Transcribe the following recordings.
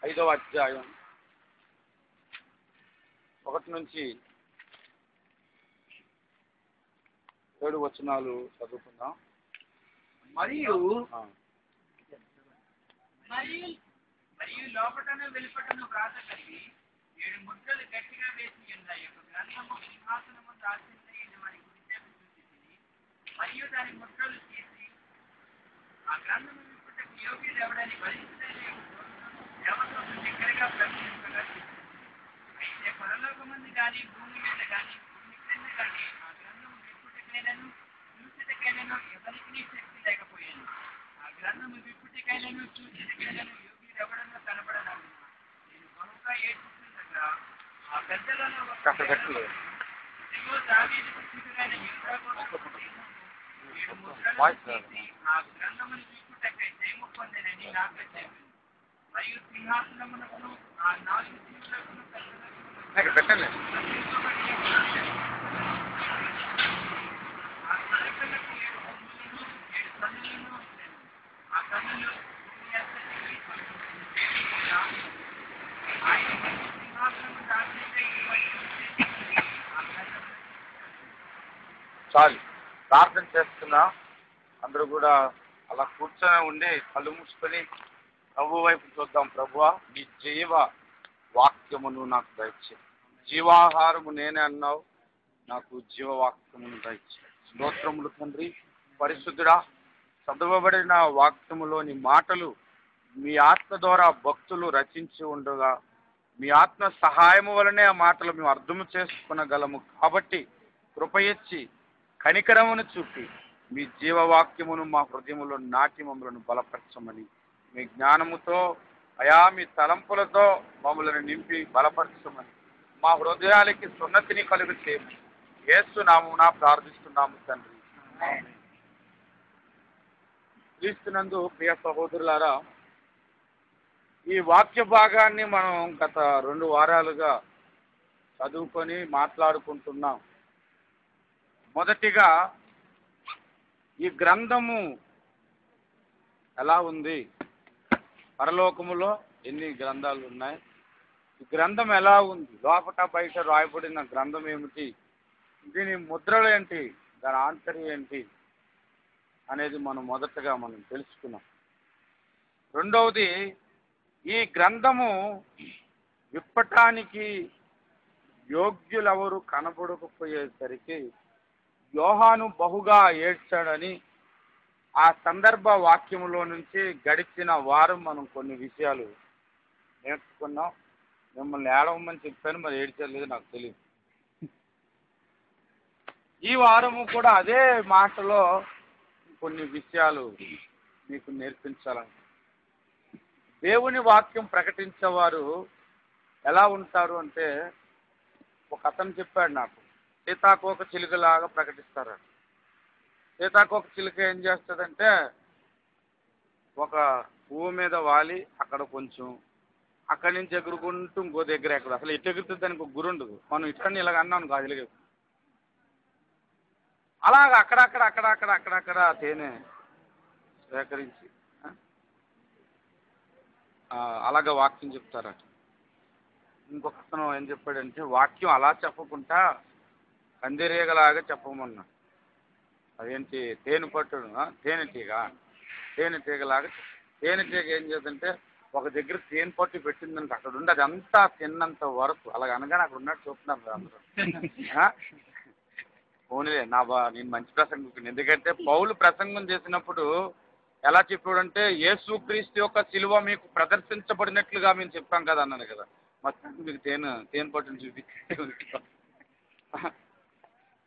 5వ అధ్యాయం 1 నుంచి 7 వచనాలు చదువుకుందాం. మరియు లోపటను వెలుపటను వ్రాత కలిగి 7 ముద్రలు గట్టిగా వేసి ఉన్నాయి. ఒక గ్రంథము సింహాసనము దాల్చింది వారి గురించే సూచించింది. మరియు దాని ముద్రలు తీసి ఆ గ్రంథము విప్పుటకు యోగ్యులు ఎవడని భరించలేని దేవతలను దగ్గరగా ప్రకటించగా అయితే పరలోకమంది కానీ భూమి మీద కానీ భూమి క్రింద కానీ ఆ గ్రంథము విప్పుటకైనను చూసిటకైనను ఎవరికి శక్తి లేకపోయాను. ఆ గ్రంథము విప్పుటకైనను చూసిటకైనను యోగ్యులు ఎవడన్నా కనపడలేదు. నేను బహుగా ఏడ్చుతుండగా ఆ పెద్దలలో దావీదుకు కూతురైన యూదా కోసం 7 ముద్రలు తీసి ఆ గ్రంథమును విప్పుటకై జయము పొందెనని నాకు చెప్పింది. మరియు సింహాసనమునకును ఆ 4 జీవులకును పెట్టండి. ఆ కలకలకు 7 కొమ్ములను 7 కన్నులను ఉండెను. ఆ కన్నులు భూమి అంతటికి ఆయన సింహాసనము దాల్చినకై చాలు, ప్రార్థన చేస్తున్నాం. అందరూ కూడా అలా కూర్చొని ఉండి కళ్ళు మూసుకొని ప్రభు వైపు చూద్దాం. ప్రభువా, నీ జీవ వాక్యమును నాకు దయచే. జీవాహారము నేనే అన్నావు, నాకు జీవవాక్యమును దయచే. స్తోత్రములు తండ్రి. పరిశుద్ధుడా, చదవబడిన వాక్యములోని మాటలు మీ ఆత్మ ద్వారా భక్తులు రచించి ఉండగా మీ ఆత్మ సహాయము వలనే ఆ మాటలు మేము అర్థము చేసుకునగలము. కాబట్టి కృపయిచ్చి కనికరమును చూపి మీ జీవవాక్యమును మా హృదయములో నాటి మమ్మలను బలపరచమని మీ జ్ఞానముతో అయా మీ తలంపులతో మమ్మల్ని నింపి బలపరచమని మా హృదయాలకి సున్నతిని కలుగు చేయమని యేసు నామమున ప్రార్థిస్తున్నాము తండ్రి. క్రీస్తునందు ప్రియ సహోదరులారా, ఈ వాక్య భాగాన్ని మనం గత 2 వారాలుగా చదువుకొని మాట్లాడుకుంటున్నాం. మొదటిగా ఈ గ్రంథము ఎలా ఉంది, పరలోకములో ఎన్ని గ్రంథాలు ఉన్నాయి, ఈ గ్రంథం ఎలా ఉంది, లోపట బయట రాయబడిన గ్రంథం ఏమిటి, దీని ముద్రలు ఏంటి, దాని ఆంతర్యం ఏంటి అనేది మొదటగా మనం తెలుసుకున్నాం. రెండవది, ఈ గ్రంథము విప్పటానికి యోగ్యులెవరు కనబడకపోయేసరికి యోహాను బహుగా ఏడ్చాడని ఆ సందర్భ వాక్యములో నుంచి గడిచిన వారం మనం కొన్ని విషయాలు నేర్చుకున్నాం. మిమ్మల్ని ఏడవమని చెప్పాను, మరి ఏడ్చలేదు నాకు తెలియదు. ఈ వారము కూడా అదే మాటలో కొన్ని విషయాలు మీకు నేర్పించాలని. దేవుని వాక్యం ప్రకటించేవారు ఎలా ఉంటారు అంటే, ఒక అతను చెప్పాడు నాకు, సీతాకోక చిలుకలాగా ప్రకటిస్తారు. సీతాకోక చిలుక ఏం చేస్తుందంటే, ఒక పువ్వు మీద వాలి అక్కడ కొంచెం, అక్కడి నుంచి ఎగురుకుంటూ ఇంకో దగ్గర ఎక్కడ, అసలు ఎటు ఎగురుతుంది దానికి ఒక గురి ఉండదు. మనం ఇక్కడిని ఇలాగ అన్నాను కాదు, అలాగ అక్కడక్కడ తేనె సేకరించి అలాగ వాక్యం చెప్తారట. ఇంకొక అతను ఏం చెప్పాడంటే, వాక్యం అలా చెప్పకుండా కందిరీగలాగా చెప్పమన్నా. అదేంటి, తేనెటీగలాగా. తేనెటీగ ఏం చేద్దంటే, ఒక దగ్గర తేనె పట్టు పెట్టిందంటే అక్కడ ఉండి అది అంతా తిన్నంత వరకు అలాగ అనగానే అక్కడ ఉన్నట్టు చూస్తున్నారు అందరూ. పోనీలే, నేను మంచి ప్రసంగం. ఎందుకంటే పౌలు ప్రసంగం చేసినప్పుడు ఎలా చెప్పాడంటే, యేసుక్రీస్తు యొక్క శిలువ మీకు ప్రదర్శించబడినట్లుగా మేము చెప్పాం కదా అన్నాను కదా. మొత్తం మీకు తేనె పట్టును చూపించి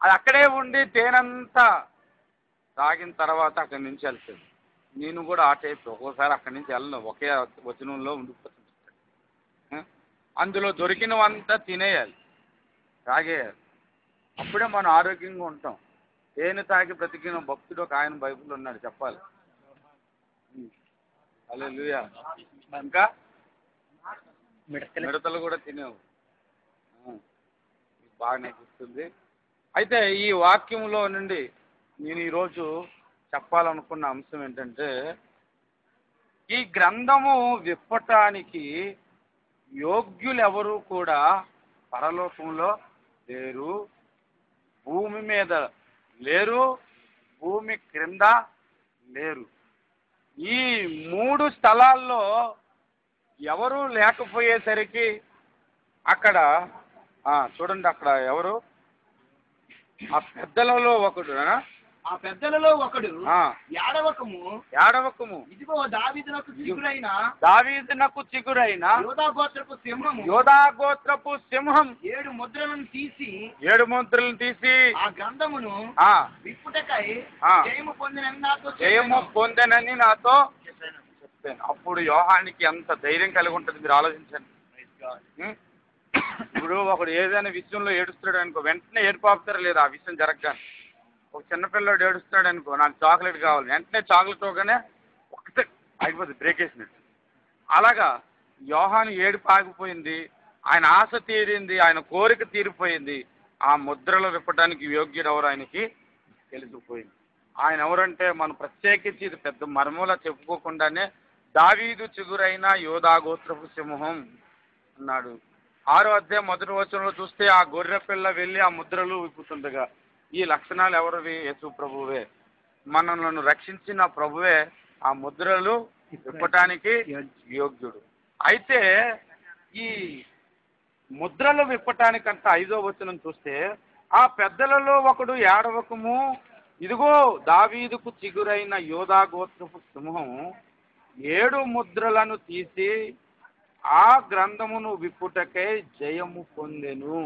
అది అక్కడే ఉండి తేనంతా తాగిన తర్వాత అక్కడి నుంచి వెళ్తుంది. నేను కూడా ఆ టైప్ ఒక్కోసారి అక్కడి నుంచి వెళ్ళను, ఒకే వచనంలో ఉండిపోతుంది. అందులో దొరికినవంతా తినేయాలి, తాగేయాలి. అప్పుడే మనం ఆరోగ్యంగా ఉంటాం. తేనె తాగి బ్రతికిన భక్తుడు ఒక ఆయన బైబిల్లో ఉన్నాడు, చెప్పాలి. హల్లెలూయా. ఇంకా మిడతలు కూడా తినేవు, బాగానే గుర్తుంది. అయితే ఈ వాక్యంలో నుండి నేను ఈరోజు చెప్పాలనుకున్న అంశం ఏంటంటే, ఈ గ్రంథము విప్పటానికి యోగ్యులు ఎవరు కూడా పరలోకంలో లేరు, భూమి మీద లేరు, భూమి క్రింద లేరు. ఈ 3 స్థలాల్లో ఎవరు లేకపోయేసరికి అక్కడ చూడండి, అక్కడ ఎవరు ఆ పెద్దలలో ఒకడు ఆ పెద్దలలో ఒకడు ఏడవకము ఇదిగో దావీదునకు చిగురైన యోధా గోత్రపు సింహం 7 ముద్రలను తీసి ఆ గ్రంథమును విప్పుటకై జయము పొందెనని నాతో చెప్పాను. అప్పుడు యోహానికి ఎంత ధైర్యం కలిగి ఉంటుంది మీరు ఆలోచించండి. ఇప్పుడు ఒకడు ఏదైనా విషయంలో ఏడుస్తాడు అనుకో, వెంటనే ఏడుపాపుతారు లేదా ఆ విషయం జరగగానే. ఒక చిన్నపిల్లడు ఏడుస్తాడు అనుకో, నాకు చాక్లెట్ కావాలి, వెంటనే చాక్లెట్ ఇవ్వగానే ఒకటే ఆగిపోతుంది, బ్రేక్ వేసినట్టు. అలాగా యోహాను ఏడుపు ఆగిపోయింది, ఆయన ఆశ తీరింది, ఆయన కోరిక తీరిపోయింది. ఆ ముద్రలు విప్పడానికి యోగ్యుడు ఎవరు ఆయనకి తెలిసిపోయింది. ఆయన ఎవరంటే మనం ప్రత్యేకించి ఇది పెద్ద మర్మూలా చెప్పుకోకుండానే దావీదు చిగురైన యోధా గోత్రపు సింహం అన్నాడు. 6వ అధ్యాయం 1వ వచనంలో చూస్తే ఆ గొర్రె పిల్ల వెళ్ళి ఆ ముద్రలు విప్పుతుండగా ఈ లక్షణాలు ఎవరివి? యేసు ప్రభువే. మనలను రక్షించిన ప్రభువే ఆ ముద్రలు విప్పటానికి యోగ్యుడు. అయితే ఈ ముద్రలు విప్పటానికంట 5వ వచనం చూస్తే ఆ పెద్దలలో ఒకడు ఏడవకము, ఇదిగో దావీదుకు చిగురైన యోధా గోత్రపు సింహం 7 ముద్రలను తీసి ఆ గ్రంథమును విప్పుటకై జయము పొందెను.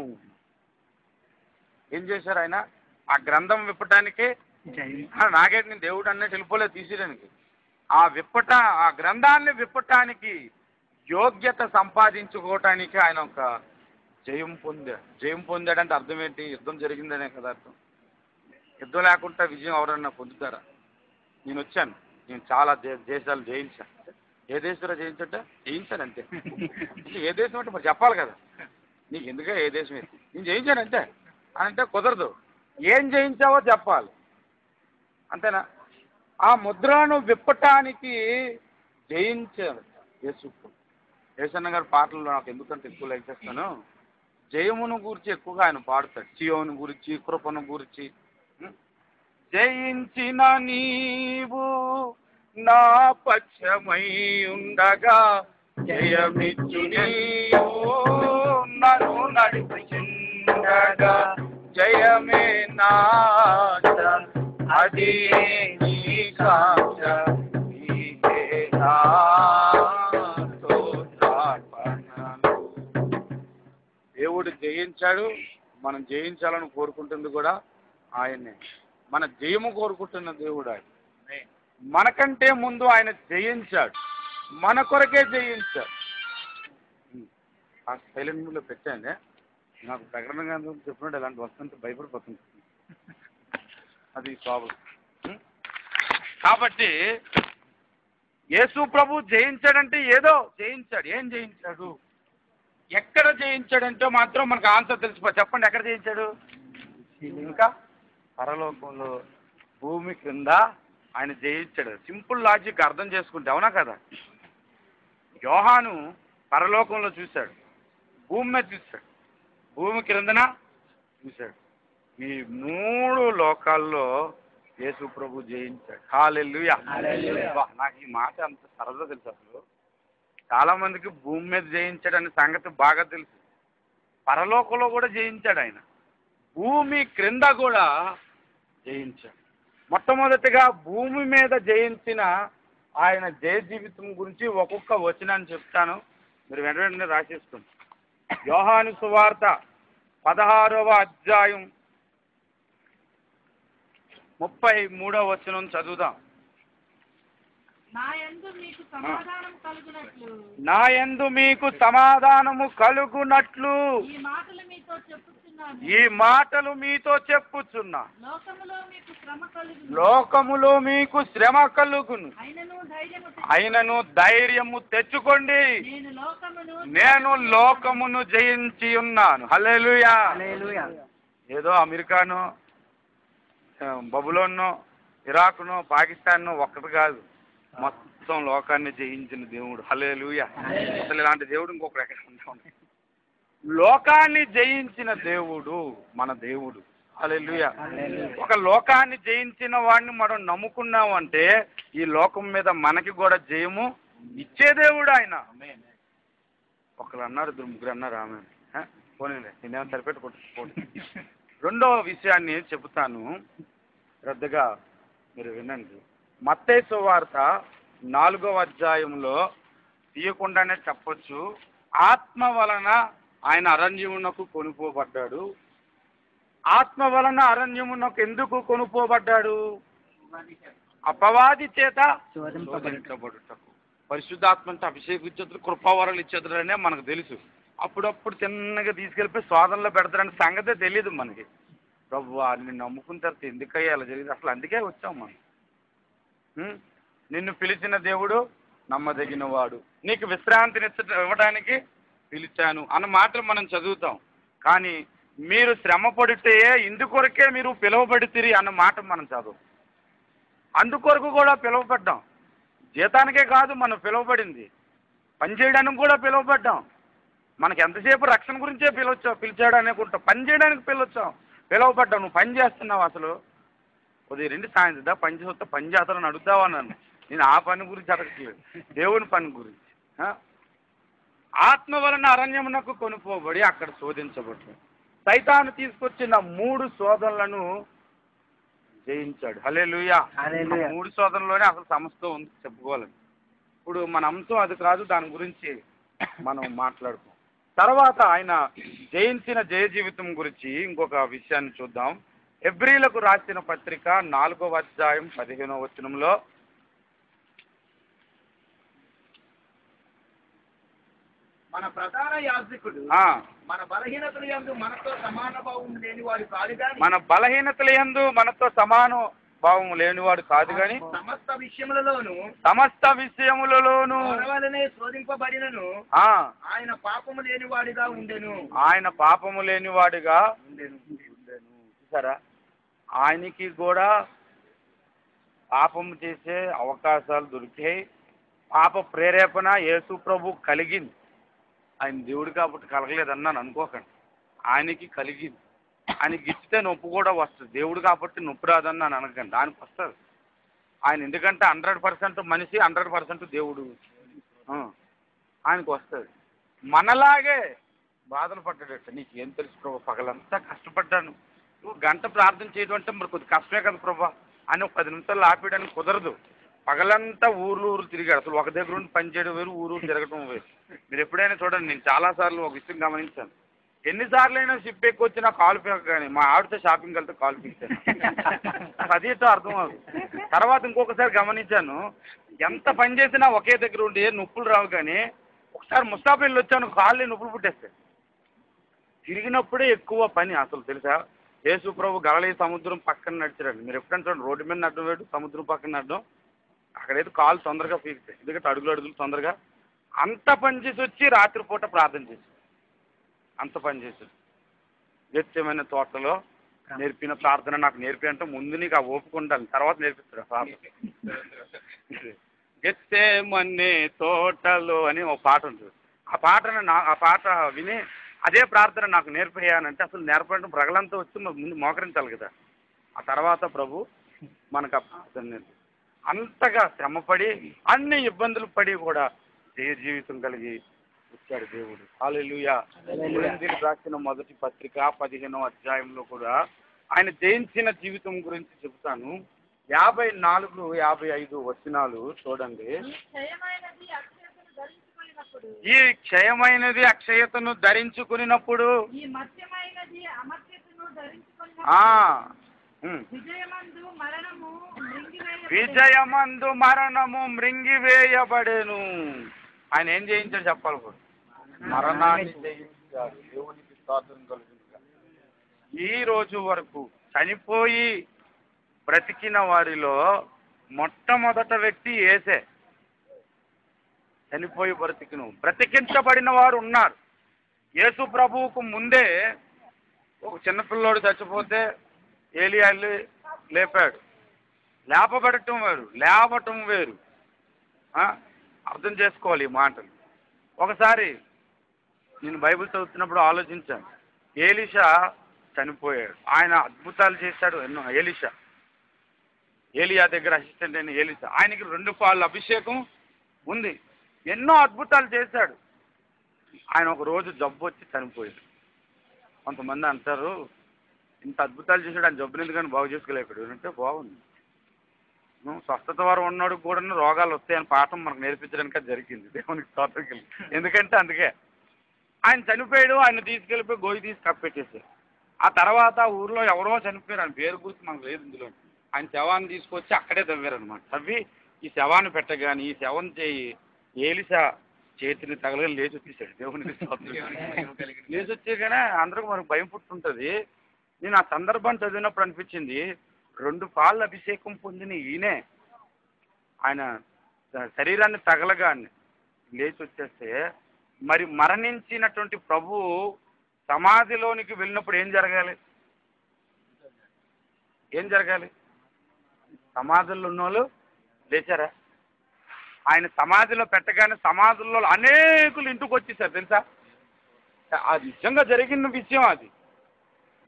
ఏం చేశారు ఆయన? ఆ గ్రంథం విప్పటానికి నాగేటి నేను దేవుడు అన్నట్టు వెళ్ళిపోలేదు తీసేయడానికి. ఆ గ్రంథాన్ని విప్పటానికి యోగ్యత సంపాదించుకోవటానికి ఆయన ఒక జయం పొందాడు. జయం పొందాడంటే అర్థం ఏంటి? యుద్ధం జరిగిందనే కదా అర్థం. యుద్ధం లేకుండా విజయం ఎవరన్నా పొందుతారా? నేను వచ్చాను, నేను చాలా దేశాలు జయించాను. ఏ దేశంలో జయించాను అంతే. ఏ దేశం అంటే మరి చెప్పాలి కదా, నీకు ఎందుకే ఏ దేశం ఏంటి, నేను జయించాను అంతే అని అంటే కుదరదు. ఏం జయించావో చెప్పాలి, అంతేనా? ఆ ముద్రను విప్పటానికి జయించాడు యేసన్న గారి పాటలు నాకు ఎందుకంటే ఎక్కువ లైక్ చేస్తాను. జయమును గురించి ఎక్కువగా ఆయన పాడతాడు, సియోను గురించి, కృపను గురించి. జయించిన నీవు నా పక్షమై ఉండగా జయమిచ్చు నీవు నన్ను నడిపించగా జయమే నాశ అది నీ కాంక్ష నీకే నా స్తోత్రార్పణలు. దేవుడు జయించాడు, మనం జయించాలని కోరుకుంటుంది కూడా ఆయన్నే. మన జయము కోరుకుంటున్న దేవుడు ఆయన. మనకంటే ముందు ఆయన జయించాడు, మన కొరకే జయించాడు. ఆ సైలెంట్ మూడ్లో పెట్టాను, నాకు ప్రకటనగా చెప్పినట్టు ఇలాంటి వస్తుంటే భయపడిపోతుంది, అది ప్రాబ్లం. కాబట్టి యేసు ప్రభు జయించాడంటే ఏదో జయించాడు. ఏం జయించాడు, ఎక్కడ జయించాడంటే మాత్రం మనకు ఆన్సర్ తెలిసిపో. చెప్పండి, ఎక్కడ జయించాడు? ఇంకా పరలోకంలో, భూమి క్రింద ఆయన జయించాడు. సింపుల్ లాజిక్ అర్థం చేసుకుంటే, అవునా కదా? యోహాను పరలోకంలో చూశాడు, భూమి మీద చూశాడు, భూమి క్రిందన చూశాడు. ఈ 3 లోకాల్లో యేసు ప్రభు జయించాడు. హల్లెలూయా. నాకు ఈ మాట అంత సరదా తెలుసు. అసలు చాలా మందికి భూమి మీద జయించాడు అనే సంగతి బాగా తెలుసు. పరలోకంలో కూడా జయించాడు ఆయన, భూమి క్రింద కూడా జయించాడు. మొట్టమొదటిగా భూమి మీద జయించిన ఆయన జయ జీవితం గురించి ఒక్కొక్క వచనాన్ని చెప్తాను, మీరు వెంటనే రాసేసుకోండి. యోహాను సువార్త 16వ అధ్యాయం 33వ వచనం చదువుదాం. నా యందు మీకు సమాధానము కలుగునట్లు ఈ మాటలు మీతో చెప్పుచున్నా. లోకములో మీకు శ్రమ కలుగును, అయినను ధైర్యము తెచ్చుకోండి, నేను లోకమును జయించి ఉన్నాను. హల్లెలూయా. ఏదో అమెరికానో, బబులోనో, ఇరాకునో, పాకిస్తాన్నో ఒక్కటి కాదు, మొత్తం లోకాన్ని జయించిన దేవుడు. హల్లెలూయా. అసలు ఇలాంటి దేవుడు ఇంకొకరు ఎక్కడ ఉంటాడు? లోకాన్ని జయించిన దేవుడు మన దేవుడు. హల్లెలూయా. ఒక లోకాన్ని జయించిన వాడిని మనం నమ్ముకున్నామంటే ఈ లోకం మీద మనకి కూడా జయము ఇచ్చే దేవుడు ఆయన. ఒకరు అన్నారు, ఇద్దరు ముగ్గురు అన్నారు ఆమె. పోనీలే, నేనేమో సరిపెట్టుకుంటు. రెండవ విషయాన్ని చెబుతాను, శ్రద్ధగా మీరు వినండి. మత్తయి సువార్త 4వ అధ్యాయంలో తీయకుండానే చెప్పొచ్చు, ఆత్మ వలన ఆయన అరణ్యమునకు కొనుపోబడ్డాడు. ఆత్మ వలన అరణ్యమునకు ఎందుకు కొనుపోబడ్డాడు? అపవాది చేత శోధించబడుటకు. పరిశుద్ధాత్మతో అభిషేకించదు, కృపావరాలు ఇచ్చేద్దరనే మనకు తెలుసు. అప్పుడప్పుడు చిన్నగా తీసుకెళ్ళిపోయి శోధనలో పెడతారనే సంగతే తెలియదు మనకి. ప్రభువా నిన్ను నమ్ముకున్న తర్వాత ఎందుకయ్యా అలా జరిగింది? అసలు అందుకే వచ్చాం మనం. నిన్ను పిలిచిన దేవుడు నమ్మదగిన వాడు, నీకు విశ్రాంతిని ఇవ్వడానికి పిలిచాను అన్న మాటలు మనం చదువుతాం. కానీ మీరు శ్రమ పడితే ఇందుకొరకే మీరు పిలువబడితిరి అన్న మాట మనం చదువు. అందుకొరకు కూడా పిలువబడ్డాం. జీతానికే కాదు మనం పిలువబడింది, పని చేయడానికి కూడా పిలువబడ్డాం. మనకి ఎంతసేపు రక్షణ గురించే పిలిచాడు అనుకుంటాం, పని చేయడానికి పిలువబడ్డావు. నువ్వు పని చేస్తున్నావు, అసలు ఉదయం 2 సాయంత్రం పని చేస్తా, పని చేస్తానని అడుగుతావా నన్ను? నేను ఆ పని గురించి అడగట్లేదు, దేవుని పని గురించి. ఆత్మ వలన అరణ్యమునకు కొనుపోబడి అక్కడ శోధించబడ్డాడు. సైతాను తీసుకొచ్చిన 3 శోధనలను జయించాడు. హల్లెలూయా. 3 శోధనలోనే అసలు సమస్య ఉంది చెప్పుకోవాలని. ఇప్పుడు మన అంశం అది కాదు, దాని గురించి మనం మాట్లాడుతాం. తర్వాత ఆయన జయించిన జయ జీవితం గురించి ఇంకొక విషయాన్ని చూద్దాం. హెబ్రీలకు రాసిన పత్రిక 4వ అధ్యాయం 15వ వచనంలో, మన ప్రధాన యాజకుడు మన బలహీనతల యందు మనతో సమాన భావం లేనివాడు కాదు కానీ, మన బలహీనతల యందు మనతో సమాన భావం లేనివాడు కాదు కానీ, సమస్త విషయములలోను వలనే శోధింపబడినను ఆయన పాపము లేనివాడిగా ఉండెను. ఆయన పాపము లేనివాడిగా ఉండెను. చూసారా, ఆయనకి కూడా పాపము చేసే అవకాశాలు దొరికాయి. పాప ప్రేరేపణ యేసు ప్రభు కలిగింది. ఆయన దేవుడు కాబట్టి కలగలేదన్నాను అనుకోకండి, ఆయనకి కలిగింది. ఆయనకి ఇచ్చితే నొప్పి కూడా వస్తుంది. దేవుడు కాబట్టి నొప్పి రాదన్నాను అనకండి, దానికి వస్తుంది. ఆయన ఎందుకంటే 100% మనిషి, 100% దేవుడు. ఆయనకు వస్తుంది. మనలాగే బాధలు పడ్డాడట. నీకు ఏం తెలుసు ప్రభు, పగలంతా కష్టపడ్డాను. నువ్వు గంట ప్రార్థన చేయడం అంటే మరి కొద్ది కష్టమే కదా ప్రభా అని ఒక 10 నిమిషాలు ఆపేయడానికి కుదరదు. పగలంతా ఊర్లు తిరిగాడు. అసలు ఒక దగ్గర ఉండి పని చేయడం వేరు, ఊరు తిరగడం వేరు. మీరు ఎప్పుడైనా చూడండి, నేను చాలాసార్లు ఒక విషయం గమనించాను. ఎన్నిసార్లు అయినా షిప్ ఎక్కువ వచ్చినా కాలు పీక, కానీ మా ఆవిడతో షాపింగ్కి వెళ్తే కాలు పీకాను. నాకు అదేతో అర్థం అవుతుంది. తర్వాత ఇంకొకసారి గమనించాను, ఎంత పని చేసినా ఒకే దగ్గర ఉండి నొప్పులు రావు, కానీ ఒకసారి ముస్తాబు వెళ్ళి వచ్చాను, కాళ్ళు నొప్పులు పుట్టేస్తాయి. తిరిగినప్పుడే ఎక్కువ పని. అసలు తెలుసా, యేసు ప్రభు గలిలయ సముద్రం పక్కన నడిచాడు. మీరు ఎప్పుడైనా చూడండి, రోడ్డు మీద నడ్డం వేడు, సముద్రం పక్కన నడ్డం, అక్కడైతే కాళ్ళు తొందరగా పీకుతాయి. ఎందుకంటే అడుగులు తొందరగా. అంత పని చేసి వచ్చి రాత్రిపూట ప్రార్థన చేసి, అంత పని చేసి గెత్సేమైన తోటలో నేర్పిన ప్రార్థన నాకు నేర్పి అంటే ముందు నీకు ఆ ఓపిక ఉండాలి, తర్వాత నేర్పిస్తాడు ప్రార్థన. గెత్సేమనే తోటలో అని ఒక పాట ఉంటుంది. ఆ పాట విని అదే ప్రార్థన నాకు నేర్పేయానంటే, అసలు నేర్పడం ప్రగలంతా వచ్చి ముందు మోకరించాలి కదా, ఆ తర్వాత ప్రభు మనకు ఆ ప్రార్థన నేర్పి. అంతగా శ్రమపడి అన్ని ఇబ్బందులు పడి కూడా జయ జీవితం కలిగి వచ్చాడు దేవుడు. హల్లెలూయా. కొరింథీయులకు రాసిన మొదటి పత్రిక 15వ అధ్యాయంలో కూడా ఆయన జయించిన జీవితం గురించి చెబుతాను. 54, 55 వచనాలు చూడండి. ఈ క్షయమైనది అక్షయతను ధరించుకున్నప్పుడు విజయమందు మరణము మృంగివేయబడేను. ఆయన ఏం చేయించాడు చెప్పాలి, మరణాన్ని జయించాడు. దేవునికి స్తోత్రం కలుగునుగా. ఈ రోజు వరకు చనిపోయి బ్రతికిన వారిలో మొట్టమొదట వ్యక్తి యేసే. చనిపోయి బ్రతికించబడిన వారు ఉన్నారు. యేసు ప్రభువుకు ముందే ఒక చిన్నపిల్లోడు చచ్చిపోతే ఏలియా లేపాడు. లేపబడటం వేరు, లేవటం వేరు. అర్థం చేసుకోవాలి ఈ మాటలు. ఒకసారి నేను బైబిల్ చదువుతున్నప్పుడు ఆలోచించాను. ఏలీషా చనిపోయాడు. ఆయన అద్భుతాలు చేశాడు ఎన్నో. ఏలియా దగ్గర అసిస్టెంట్ అయిన ఏలీషా, ఆయనకి 2 పాళ్ళ అభిషేకం ఉంది, ఎన్నో అద్భుతాలు చేశాడు. ఆయన ఒక రోజు జబ్బు వచ్చి చనిపోయాడు. కొంతమంది అంటారు, ఇంత అద్భుతాలు చేశాడు, ఆయన జబ్బుని ఎందుకని బాగు చేసుకోలేకపోయాడు అంటే బాగుంది. స్వస్థత వారు ఉన్నాడు కూడా రోగాలు వస్తాయని పాఠం మనకు నేర్పించడానికి జరిగింది. దేవునికి స్తోత్రం. ఎందుకంటే అందుకే ఆయన చనిపోయాడు. ఆయన తీసుకెళ్ళిపోయి గోయి తీసి కప్పెట్టేశారు. ఆ తర్వాత ఊర్లో ఎవరో చనిపోయారు, ఆయన పేరు గురించి మనకు లేదు ఇందులో. ఆయన శవాన్ని తీసుకొచ్చి అక్కడే తవ్వారనమాట. తవ్వి ఈ శవాన్ని పెట్టగాని ఈ శవం చేయి ఏలిషా చేతిని తగలగా లేచి వచ్చేసాడు. దేవునికి లేచి వచ్చేగానే అందరికి మనకు భయం పుట్టుంటుంది. నేను ఆ సందర్భాన్ని చదివినప్పుడు అనిపించింది, 2 పాళ్ళ అభిషేకం పొందిన ఈయనే ఆయన శరీరాన్ని తగలగానే లేచి వచ్చేస్తే, మరి మరణించినటువంటి ప్రభు సమాధిలోనికి వెళ్ళినప్పుడు ఏం జరగాలి? సమాధుల్లో ఉన్నోళ్ళు లేచారా? ఆయన సమాధిలో పెట్టగానే సమాధుల్లో అనేకులు ఇంటికి వచ్చేసారు తెలుసా. అది నిజంగా జరిగిన విషయం. అది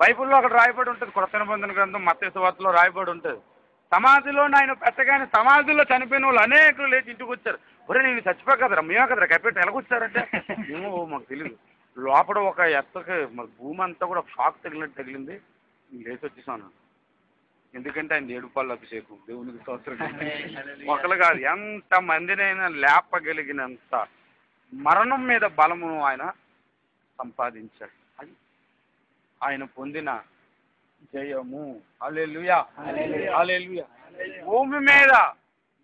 బైబిల్లో అక్కడ రాయబడి ఉంటుంది. కొత్త నిబంధన గ్రంథం మత్తయి సువార్తలో రాయబడి ఉంటుంది. సమాధిలో ఆయన పెట్టగానే సమాధిలో చనిపోయిన వాళ్ళు అనేకులు లేచి ఇంటికి వచ్చారు. ఒరే నేను చచ్చిపోయా కదరా, మేమే కదరా కప్పెట్టి ఎలాగొచ్చారంటే ఏమో మాకు తెలియదు. లోపల ఒక ఎత్తకి మాకు భూమి అంతా కూడా షాక్ తగిలింది. లేచి వచ్చేసాను. ఎందుకంటే ఆయన 7 పాళ్ళ అభిషేకం. దేవునికి స్తోత్రం. ఒకరు కాదు, ఎంత మందినైనా లేపగలిగినంత మరణం మీద బలమును ఆయన సంపాదించాడు. అది ఆయన పొందిన జయము. హల్లెలూయా, హల్లెలూయా. భూమి మీద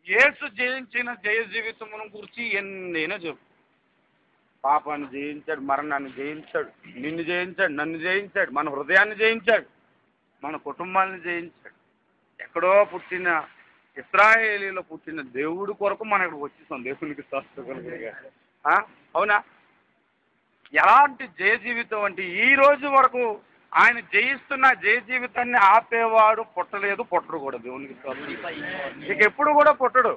యేసు జయించిన జయ జీవితమును గురించి ఎన్నైనా చెప్పు. పాపాన్ని జయించాడు, మరణాన్ని జయించాడు, నిన్ను జయించాడు, నన్ను జయించాడు, మన హృదయాన్ని జయించాడు, మన కుటుంబాన్ని జయించాడు. ఎక్కడో పుట్టిన ఇశ్రాయేలీలో పుట్టిన దేవుడి కొరకు మనం ఇక్కడికి వచ్చేసాం. దేవునికి స్తోత్రం. అవునా? ఎలాంటి జయ జీవితం అంటే ఈ రోజు వరకు ఆయన జయిస్తున్న జయ జీవితాన్ని ఆపేవాడు పుట్టలేదు, పుట్టడు కూడా. దేవునికి ఇక ఎప్పుడు కూడా పుట్టడు.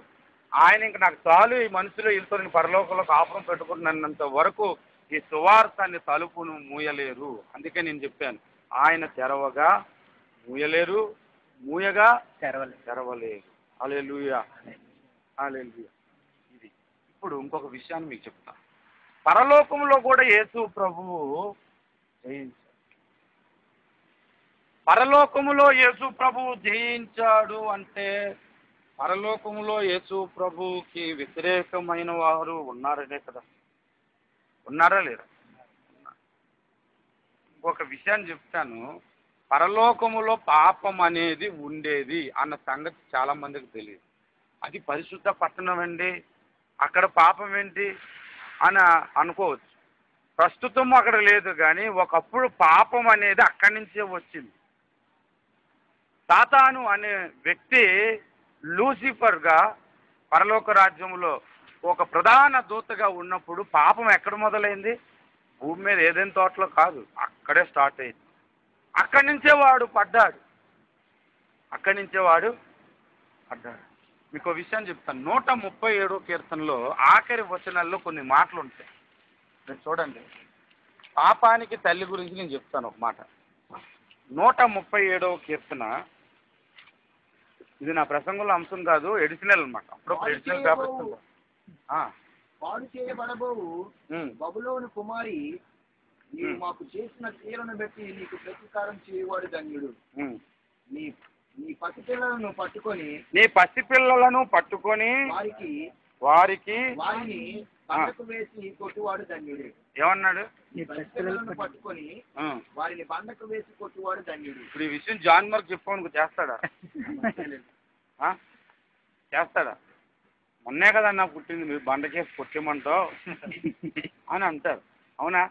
ఆయన ఇంక నాకు చాలు ఈ మనుషులు వీళ్ళతో నేను పరలోకంలో కాపురం పెట్టుకుంటున్నంత వరకు ఈ సువార్తాన్ని తలుపును మూయలేరు. అందుకే నేను చెప్పాను, ఆయన తెరవగా మూయలేరు, మూయగా తెరవలేరు. హల్లెలూయా, హల్లెలూయా. ఇది ఇప్పుడు ఇంకొక విషయాన్ని మీకు చెప్తాను. పరలోకంలో కూడా యేసు ప్రభువు జయించాడు. పరలోకములో యేసు ప్రభువు జయించాడు అంటే పరలోకములో యేసు ప్రభువుకి వ్యతిరేకమైన వారు ఉన్నారనే కదా. ఉన్నారా లేరా? ఇంకొక విషయాన్ని చెప్తాను. పరలోకములో పాపం అనేది ఉండేది అన్న సంగతి చాలా మందికి తెలియదు. అది పరిశుద్ధ పట్టణం అండి, అక్కడ పాపం ఏంటి అని అనుకోవచ్చు. ప్రస్తుతం అక్కడ లేదు, కానీ ఒకప్పుడు పాపం అనేది అక్కడి నుంచే వచ్చింది. సాతాను అనే వ్యక్తి లూసిఫర్గా పరలోక రాజ్యంలో ఒక ప్రధాన దూతగా ఉన్నప్పుడు పాపం ఎక్కడ మొదలైంది? భూమి మీద ఏదైనా తోటలో కాదు, అక్కడే స్టార్ట్ అయింది. అక్కడి నుంచే వాడు పడ్డాడు. మీకు విషయం చెప్తాను. 137వ కీర్తనలో ఆఖరి వచనాల్లో కొన్ని మాటలు ఉంటాయి. మీరు చూడండి. పాపానికి తల్లి గురించి నేను చెప్తాను ఒక మాట. 137వ కీర్తన. ఇది నా ప్రసంగంలో అంశం కాదు, ఎడిషనల్ అనమాట. అప్పుడు ఎడిషనల్ పేపర్ పాడు చేయబడబోవు బబులోను కుమారి, నీవు మాకు చేసిన క్రియలను బట్టి నీకు ప్రతీకారం చేయవాడు ధన్యుడు. నీ పసిపిల్లలను పట్టుకొని వారిని బండకు వేసి కొట్టువాడు ధన్యుడు. ఏమన్నాడు? పసిపిల్లలను పట్టుకొని వారిని బండకు వేసి కొట్టువాడు ధన్యుడు. ఇప్పుడు ఈ విషయం జాన్ మార్క్ చెప్పాను, చేస్తాడా? మొన్నే కదా నాకు పుట్టింది, మీరు బండకేసి కొట్టేమంటావు అని అంటారు. అవునా?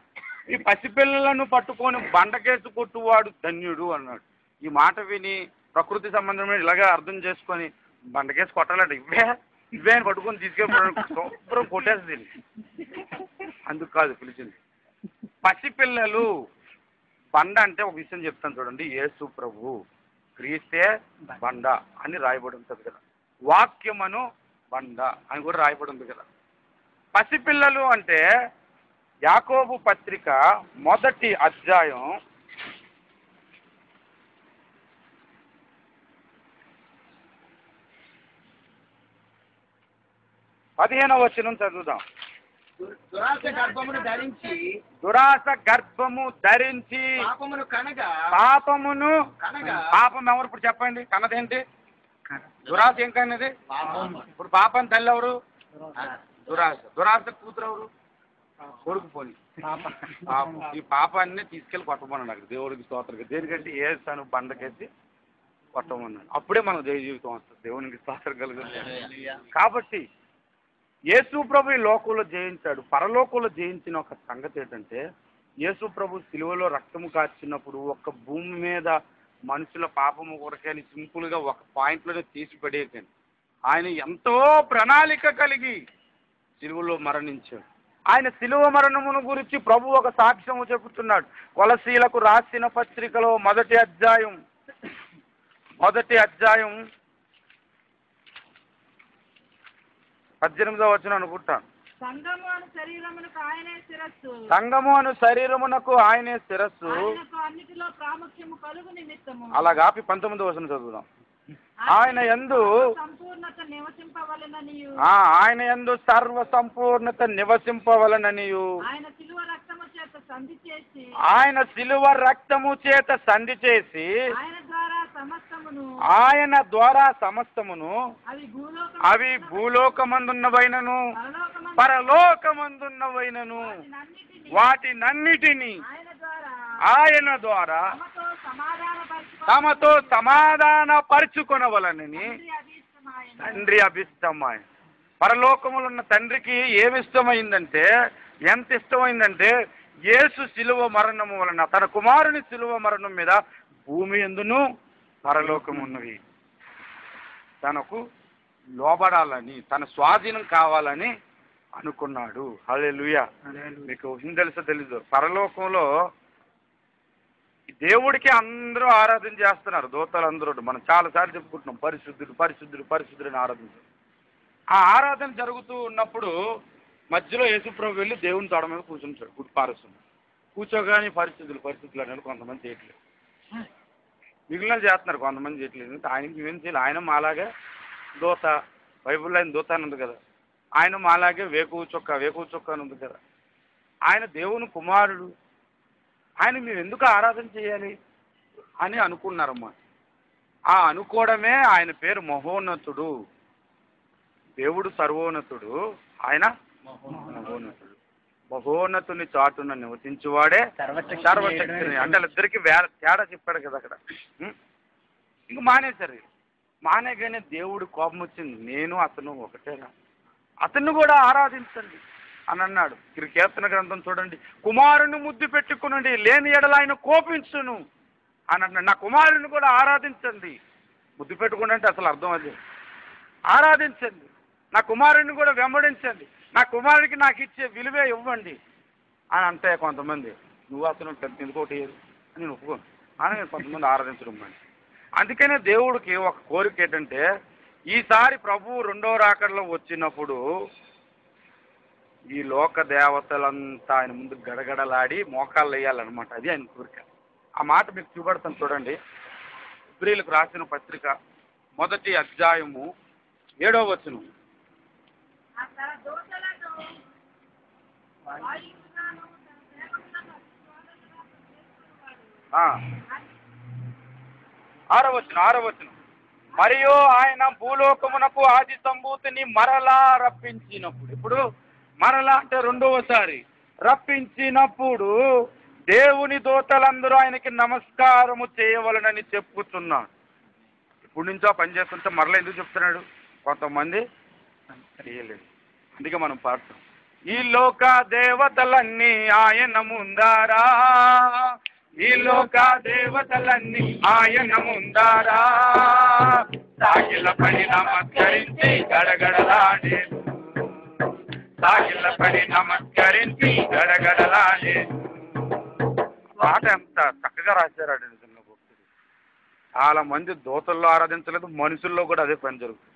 ఈ పసిపిల్లలను పట్టుకొని బండకేసి కొట్టువాడు ధన్యుడు అన్నాడు. ఈ మాట విని ప్రకృతి సంబంధమైన ఇలాగే అర్థం చేసుకొని బండకేసి కొట్టాలంటే ఇవే అని పట్టుకొని తీసుకెళ్ళి శుభ్రం కొట్టేస్తుంది. అందుకు కాదు పిలిచింది. పసిపిల్లలు బండ అంటే ఒక విషయం చెప్తాను చూడండి. యేసు ప్రభు క్రీస్తే బండ అని రాయబడి ఉంటుంది కదా. వాక్యమును బండ అని కూడా రాయబడి ఉంది కదా. పసిపిల్లలు అంటే యాకోబు పత్రిక 1వ అధ్యాయం 15వ వచనం చదువుదాం. దురాశ గర్భమును ధరించి దురాశ గర్భము ధరించి పాపమును కనగా పాపం ఎవరు ఇప్పుడు చెప్పండి, కన్నదేంటి? దురాశ ఏం కన్నది? ఇప్పుడు పాపం తల్లి ఎవరు? దురాశ కూతురు ఎవరు? కొడుకు పోని పాపం. ఈ పాపాన్ని తీసుకెళ్ళి కొట్టమన్నాడు అక్కడ దేవుడికి స్తోత్రం. దేనికంటే ఏసాను బండకేసి కొట్టమన్నాడు. అప్పుడే మనకు జయ జీవితం వస్తుంది, దేవునికి స్తోత్రం కలుగుతుంది. కాబట్టి యేసు ప్రభు ఈ లోకంలో జయించాడు. పరలోకంలో జయించిన ఒక సంగతి ఏంటంటే, యేసు ప్రభు సిలువలో రక్తము కార్చినప్పుడు ఒక భూమి మీద మనుషుల పాపము కొరకని సింపుల్గా ఒక పాయింట్లోనే తీసి పడేయకండి. ఆయన ఎంతో ప్రణాళిక కలిగి సిలువలో మరణించాడు. ఆయన సిలువ మరణమును గురించి ప్రభు ఒక సాక్ష్యము చెబుతున్నాడు. కొలసీలకు రాసిన పత్రికలో 1వ అధ్యాయం 18వ వచనం అనుకుంటాను. సంఘము అను శరీరమునకు ఆయనే శిరస్సు, అన్నిటిలో ప్రాముఖ్యము కలుగు నిమిత్తము. అలాగా 19వ వచనం చదువుదాం. ఆయన యందు సంపూర్ణత నివసింపవలెననియు, ఆయన యందు సర్వ సంపూర్ణత నివసింపవలననియు, ఆయన శిలువ రక్తము చేత సంధి చేసి, ఆయన ద్వారా సమస్తమును అవి భూలోకమందున్నవైనను పరలోకమందున్నవైనను వాటినన్నిటినీ ఆయన ద్వారా తమతో సమాధానపరుచుకొనవలనని తండ్రి అభిష్టమాయ. పరలోకములో ఉన్న తండ్రికి ఏమి ఇష్టమైందంటే, ఎంత ఇష్టమైందంటే, యేసు శిలువ మరణము వలన, తన కుమారుని శిలువ మరణం మీద భూమి యందును పరలోకమున్నవి తనకు లోబడాలని, తన స్వాధీనం కావాలని అనుకున్నాడు. హల్లెలూయా. మీకు తెలుసో తెలీదు, పరలోకంలో దేవుడికి అందరూ ఆరాధన చేస్తున్నారు, దూతలు అందరూ. మనం చాలాసార్లు చెప్పుకుంటున్నాం, పరిశుద్ధుడు పరిశుద్ధుడు పరిశుద్ధుడు అని ఆరాధించారు. ఆ ఆరాధన జరుగుతూ ఉన్నప్పుడు మధ్యలో యేసుప్రభు వెళ్ళి దేవుని తోడ మీద కూర్చుంటాడు, పారుస్తుంది. కూర్చోగానే పరిశుద్ధులు అనేది కొంతమంది చేయట్లేదు, మిగిలిన చేస్తున్నారు, కొంతమంది చేయట్లేదు. ఆయనకి ఏం చేయాలి? ఆయన మాలాగే దూత, బైబుల్లో ఆయన దూత అని ఉంది కదా, ఆయన మాలాగే వేకువ చొక్క అని ఉంది కదా. ఆయన దేవుని కుమారుడు, ఆయన మేము ఎందుకు ఆరాధన చేయాలి అని అనుకున్నారమ్మా. ఆ అనుకోవడమే ఆయన పేరు మహోన్నతుడు. దేవుడు సర్వోన్నతుడు, ఆయన మహోన్నతుడు. మహోన్నతుని చాటున నివసించువాడే సర్వశక్తిని. అంటే వాళ్ళిద్దరికి తేడా చెప్పాడు కదా అక్కడ. ఇంక మానేశారు. మానేగానే దేవుడు కోపం వచ్చింది, నేను అతను ఒకటేనా, అతన్ని కూడా ఆరాధించండి అని అన్నాడు. కీర్తన గ్రంథం చూడండి, కుమారుని ముద్దు పెట్టుకునండి, లేని ఎడల ఆయన కోపించును అని అన్నాడు. నా కుమారుని కూడా ఆరాధించండి. ముద్దు పెట్టుకుని అంటే అసలు అర్థం అది, ఆరాధించండి, నా కుమారుని కూడా వెంబడించండి, నా కుమారుడికి నాకు ఇచ్చే విలువే ఇవ్వండి అని అంటే కొంతమంది, నువ్వు అతను ఎందుకోటి అని నేను ఒప్పుకోను అని కొంతమంది ఆరాధించడం. అందుకనే దేవుడికి ఒక కోరిక ఏంటంటే, ఈసారి ప్రభువు 2వ రాకడలో వచ్చినప్పుడు ఈ లోక దేవతలంతా ఆయన ముందు గడగడలాడి మోకాళ్ళు వేయాలన్నమాట. అది ఆయన కోరిక. ఆ మాట మీకు చూపెడతాను చూడండి. ఇబ్రీయులకు రాసిన పత్రిక 1వ అధ్యాయము 7వ వచనం. ఆరో వచనం. మరియు ఆయన భూలోకమునకు ఆది సంభూతిని మరలా రప్పించినప్పుడు, ఇప్పుడు మరలా అంటే 2వసారి రప్పించినప్పుడు దేవుని దూతలందరూ ఆయనకి నమస్కారము చేయవలనని చెప్పుతున్నాడు. ఇప్పుడు నుంచో పని చేస్తుంటే మరలా ఎందుకు చెప్తున్నాడు? కొంతమంది చేయలేదు. అందుకే మనం పాడుతాం, ఈ లోక దేవతలన్నీ ఆయన ముందారా, ఈ లోక దేవతలన్నీ ఆయన ముందారా, సాగిల పడి నమస్కరించి గడగడలాడేను, సాగిల పడి నమస్కరించి గడగడలాడేను. పాట ఎంత చక్కగా రాశారు నిజంగా భక్తుడు. చాలా మంది దూతల్లో ఆరాధించలేదు, మనుషుల్లో కూడా అదే పని జరుగుతుంది.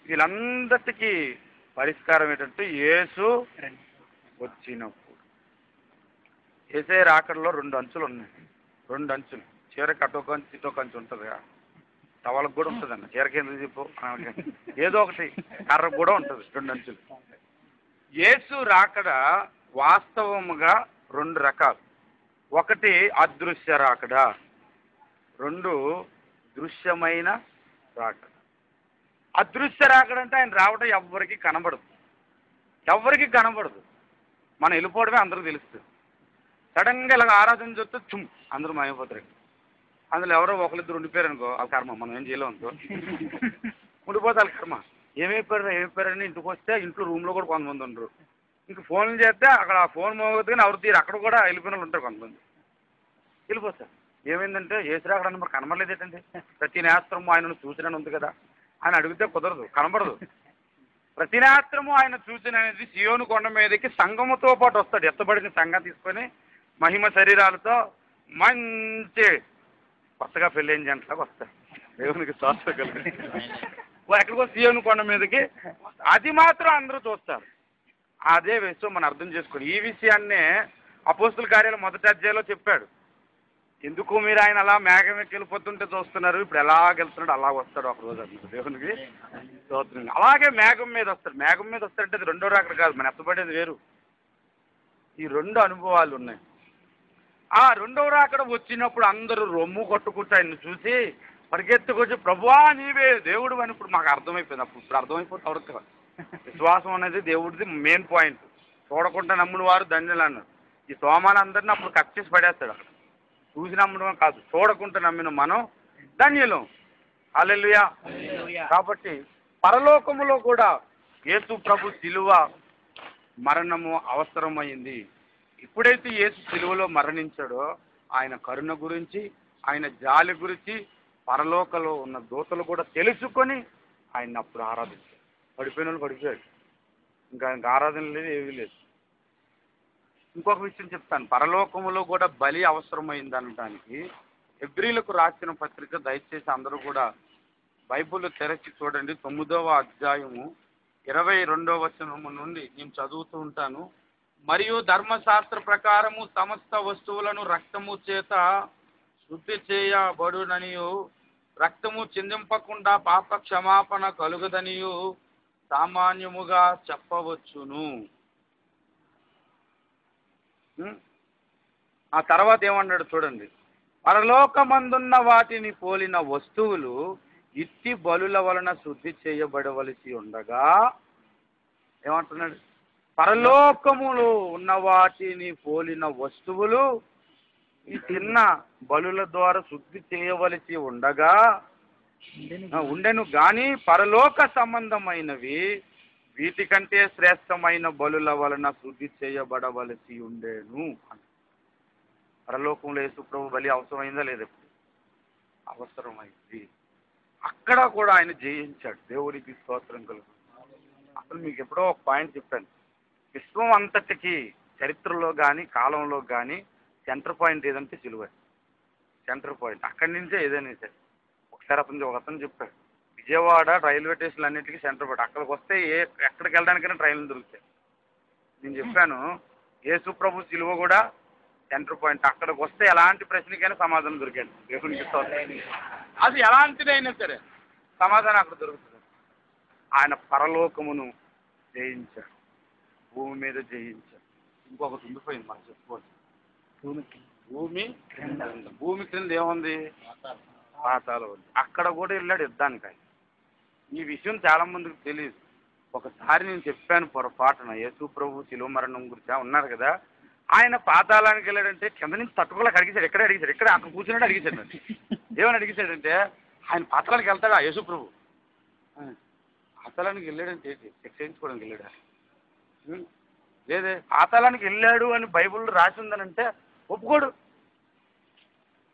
వీళ్ళందరికీ పరిష్కారం ఏంటంటే యేసు వచ్చినప్పుడు. యేసే రాకడలో 2 అంచులు ఉన్నాయి. 2 అంచులు. చీరకి అటొక అంచు ఇటొక అంచు ఉంటుంది కదా, టవలకు కూడా ఉంటుందన్న. చీరకి ఎందుకు చెప్పు, ఏదో ఒకటి కర్రకు కూడా ఉంటుంది 2 అంచులు. యేసు రాకడ వాస్తవముగా 2 రకాలు. ఒకటి అదృశ్య రాకడ, 2 దృశ్యమైన రాకడ. అదృశ్య రాకడ అంటే ఆయన రావడం ఎవ్వరికి కనబడదు, ఎవరికి కనబడదు. మనం వెళ్ళిపోవడమే అందరికి తెలుస్తుంది. సడన్గా ఇలాగ ఆరాధన చూస్తే చుమ్ అందరూ మాయమైపోతారు. అందులో ఎవరో ఒకరిద్దరు ఉండిపోయారు అనుకో, వాళ్ళ కర్మ, మనం ఏం చేయలేం అనుకో, ఉండిపోతే వాళ్ళ కర్మ. ఏమైపోయారని ఇంటికి వస్తే ఇంట్లో రూమ్లో కూడా కొంతమంది ఉండరు. ఇంక ఫోన్లు చేస్తే అక్కడ ఆ ఫోన్ మోగదు కానీ ఎవరు తీరు, అక్కడ కూడా వెళ్ళిపోయిన వాళ్ళు ఉంటారు కొంతమంది, వెళ్ళిపోతారు. ఏమైందంటే యేసు రాకడ మరి కనబడలేదు ఏంటండి, ప్రతి నేత్రము ఆయనను చూసినని ఉంది కదా అని అడిగితే కుదరదు, కనబడదు. ప్రతి నేత్రము ఆయన చూసిన అనేది సియోను కొండ మీదకి సంఘముతో పాటు వస్తాడు. ఎత్తబడిన సంఘం తీసుకొని మహిమ శరీరాలతో మంచి కొత్తగా పెళ్ళైన జంటలాగా వస్తాడు. దేవునికి స్తోత్రం కలుగుతుంది. ఎక్కడికో సియోను కొండ మీదకి, అది మాత్రం అందరూ చూస్తారు. అదే విషయం మనం అర్థం చేసుకోండి. ఈ విషయాన్నే అపోస్తుల కార్యాలు 1వ అధ్యాయంలో చెప్పాడు. ఎందుకు మీరు ఆయన అలా మేఘం ఎక్కి వెళ్ళిపోతుంటే చూస్తున్నారు, ఇప్పుడు ఎలాగెళ్తున్నాడు అలా వస్తాడు ఒక రోజు అన్నారు. దేవునికి స్తోత్రం. అలాగే మేఘం మీద వస్తాడు. మేఘం మీద వస్తాడంటే అది 2వ రాకడ కాదు, మన ఎత్తబడేది వేరు. ఈ 2 అనుభవాలు ఉన్నాయి. ఆ 2వ రాకడ వచ్చినప్పుడు అందరూ రొమ్ము కొట్టుకుంటూ ఆయన్ని చూసి పరిగెత్తుకొచ్చి ప్రభువా నీవే దేవుడు అని ఇప్పుడు మాకు అర్థమైపోయింది. ఇప్పుడు అర్థమైపోతే ఎవరికి విశ్వాసం అనేది దేవుడిది మెయిన్ పాయింట్. చూడకుండా నమ్ముని వారు ధన్యులు అన్నారు. ఈ తోమాలందరినీ అప్పుడు కట్ చేసి పడేస్తాడు. అక్కడ చూసి నమ్మడం కాదు, చూడకుండా నమ్మిన మనం ధన్యులం. హల్లెలూయా. కాబట్టి పరలోకములో కూడా యేసు ప్రభు శిలువ మరణము అవసరమైంది. ఎప్పుడైతే యేసు శిలువలో మరణించాడో ఆయన కరుణ గురించి, ఆయన జాలి గురించి పరలోకలో ఉన్న దూతలు కూడా తెలుసుకొని ఆయన అప్పుడు ఆరాధించారు. పడిపోయిన వాళ్ళు పడిపోయాడు, ఇంకా ఆరాధన లేదు, ఏమీ లేదు. ఇంకొక విషయం చెప్తాను. పరలోకములో కూడా బలి అవసరమైంది అనడానికి హెబ్రీలకు రాసిన పత్రిక దయచేసి అందరూ కూడా బైబిల్ తెరచి చూడండి. 9వ అధ్యాయము 22వ వచనము నుండి నేను చదువుతూ ఉంటాను. మరియు ధర్మశాస్త్ర ప్రకారము సమస్త వస్తువులను రక్తము చేత శుద్ధి చేయబడుననియు, రక్తము చిందింపకుండా పాప క్షమాపణ కలుగదనియు సామాన్యముగా చెప్పవచ్చును. ఆ తర్వాత ఏమన్నాడు చూడండి. పరలోకమందున్న వాటిని పోలిన వస్తువులు ఇట్టి బలుల వలన శుద్ధి చేయబడవలసి ఉండగా, ఏమంటున్నాడు? పరలోకములో ఉన్న వాటిని పోలిన వస్తువులు ఈ చిన్న బలుల ద్వారా శుద్ధి చేయవలసి ఉండగా ఉండెను గాని పరలోక సంబంధమైనవి వీటికంటే శ్రేష్టమైన బలుల వలన శుద్ధి చేయబడవలసి ఉండేను. పరలోకంలో యేసు ప్రభు బలి అవసరమైందా లేదా? అవసరమైంది. అక్కడ కూడా ఆయన జయించాడు. దేవుడికి స్తోత్రం కలుగు. అసలు మీకు ఎప్పుడో ఒక పాయింట్ చెప్పాను. విశ్వం అంతటికి చరిత్రలో కానీ కాలంలో కానీ సెంటర్ పాయింట్ ఏదంటే సిలువ. సెంటర్ పాయింట్ అక్కడి నుంచే ఏదైనా సరే. ఒకసారి ఒకతను చెప్పాడు, విజయవాడ రైల్వే స్టేషన్లు అన్నింటికి సెంటర్ పాయింట్. అక్కడికి వస్తే ఎక్కడికి వెళ్ళడానికైనా ట్రైన్లు దొరుకుతాయి. నేను చెప్పాను యేసు ప్రభు సిలువ కూడా సెంటర్ పాయింట్. అక్కడికి వస్తే ఎలాంటి ప్రశ్నకైనా సమాధానం దొరికాడు. దేవునికి స్తోత్రం. అది ఎలాంటిదైనా సరే సమాధానం అక్కడ దొరుకుతుంది. ఆయన పరలోకమును జయించాడు, భూమి మీద జయించాడు. ఇంకొకటి ఉండిపోయింది మనం చెప్పుకోవచ్చు. భూమి క్రింద ఏముంది? పాతాళం ఉంది. అక్కడ కూడా వెళ్ళాడు యుద్ధానికి ఆయన. ఈ విషయం చాలా మందికి తెలియదు. ఒకసారి నేను చెప్పాను పొరపాటున, యేసు ప్రభు శిలువ మరణం గురించి ఉన్నారు కదా, ఆయన పాతాళానికి వెళ్ళాడంటే కింద నుంచి తట్టుకోలేక అడిగేశాడు. ఎక్కడే అడిగేశాడు, ఎక్కడ అక్కడ కూర్చున్నాడు అడిగేశాడు. ఏమని అడిగేశాడంటే ఆయన పాతాళానికి వెళ్తాడా యేసు ప్రభు? పాతాళానికి వెళ్ళాడంటే శిక్ష చేయించుకోవడానికి వెళ్ళాడా? లేదే. పాతాళానికి వెళ్ళాడు అని బైబిల్లో రాసి ఉందనంటే ఒప్పుకోడు.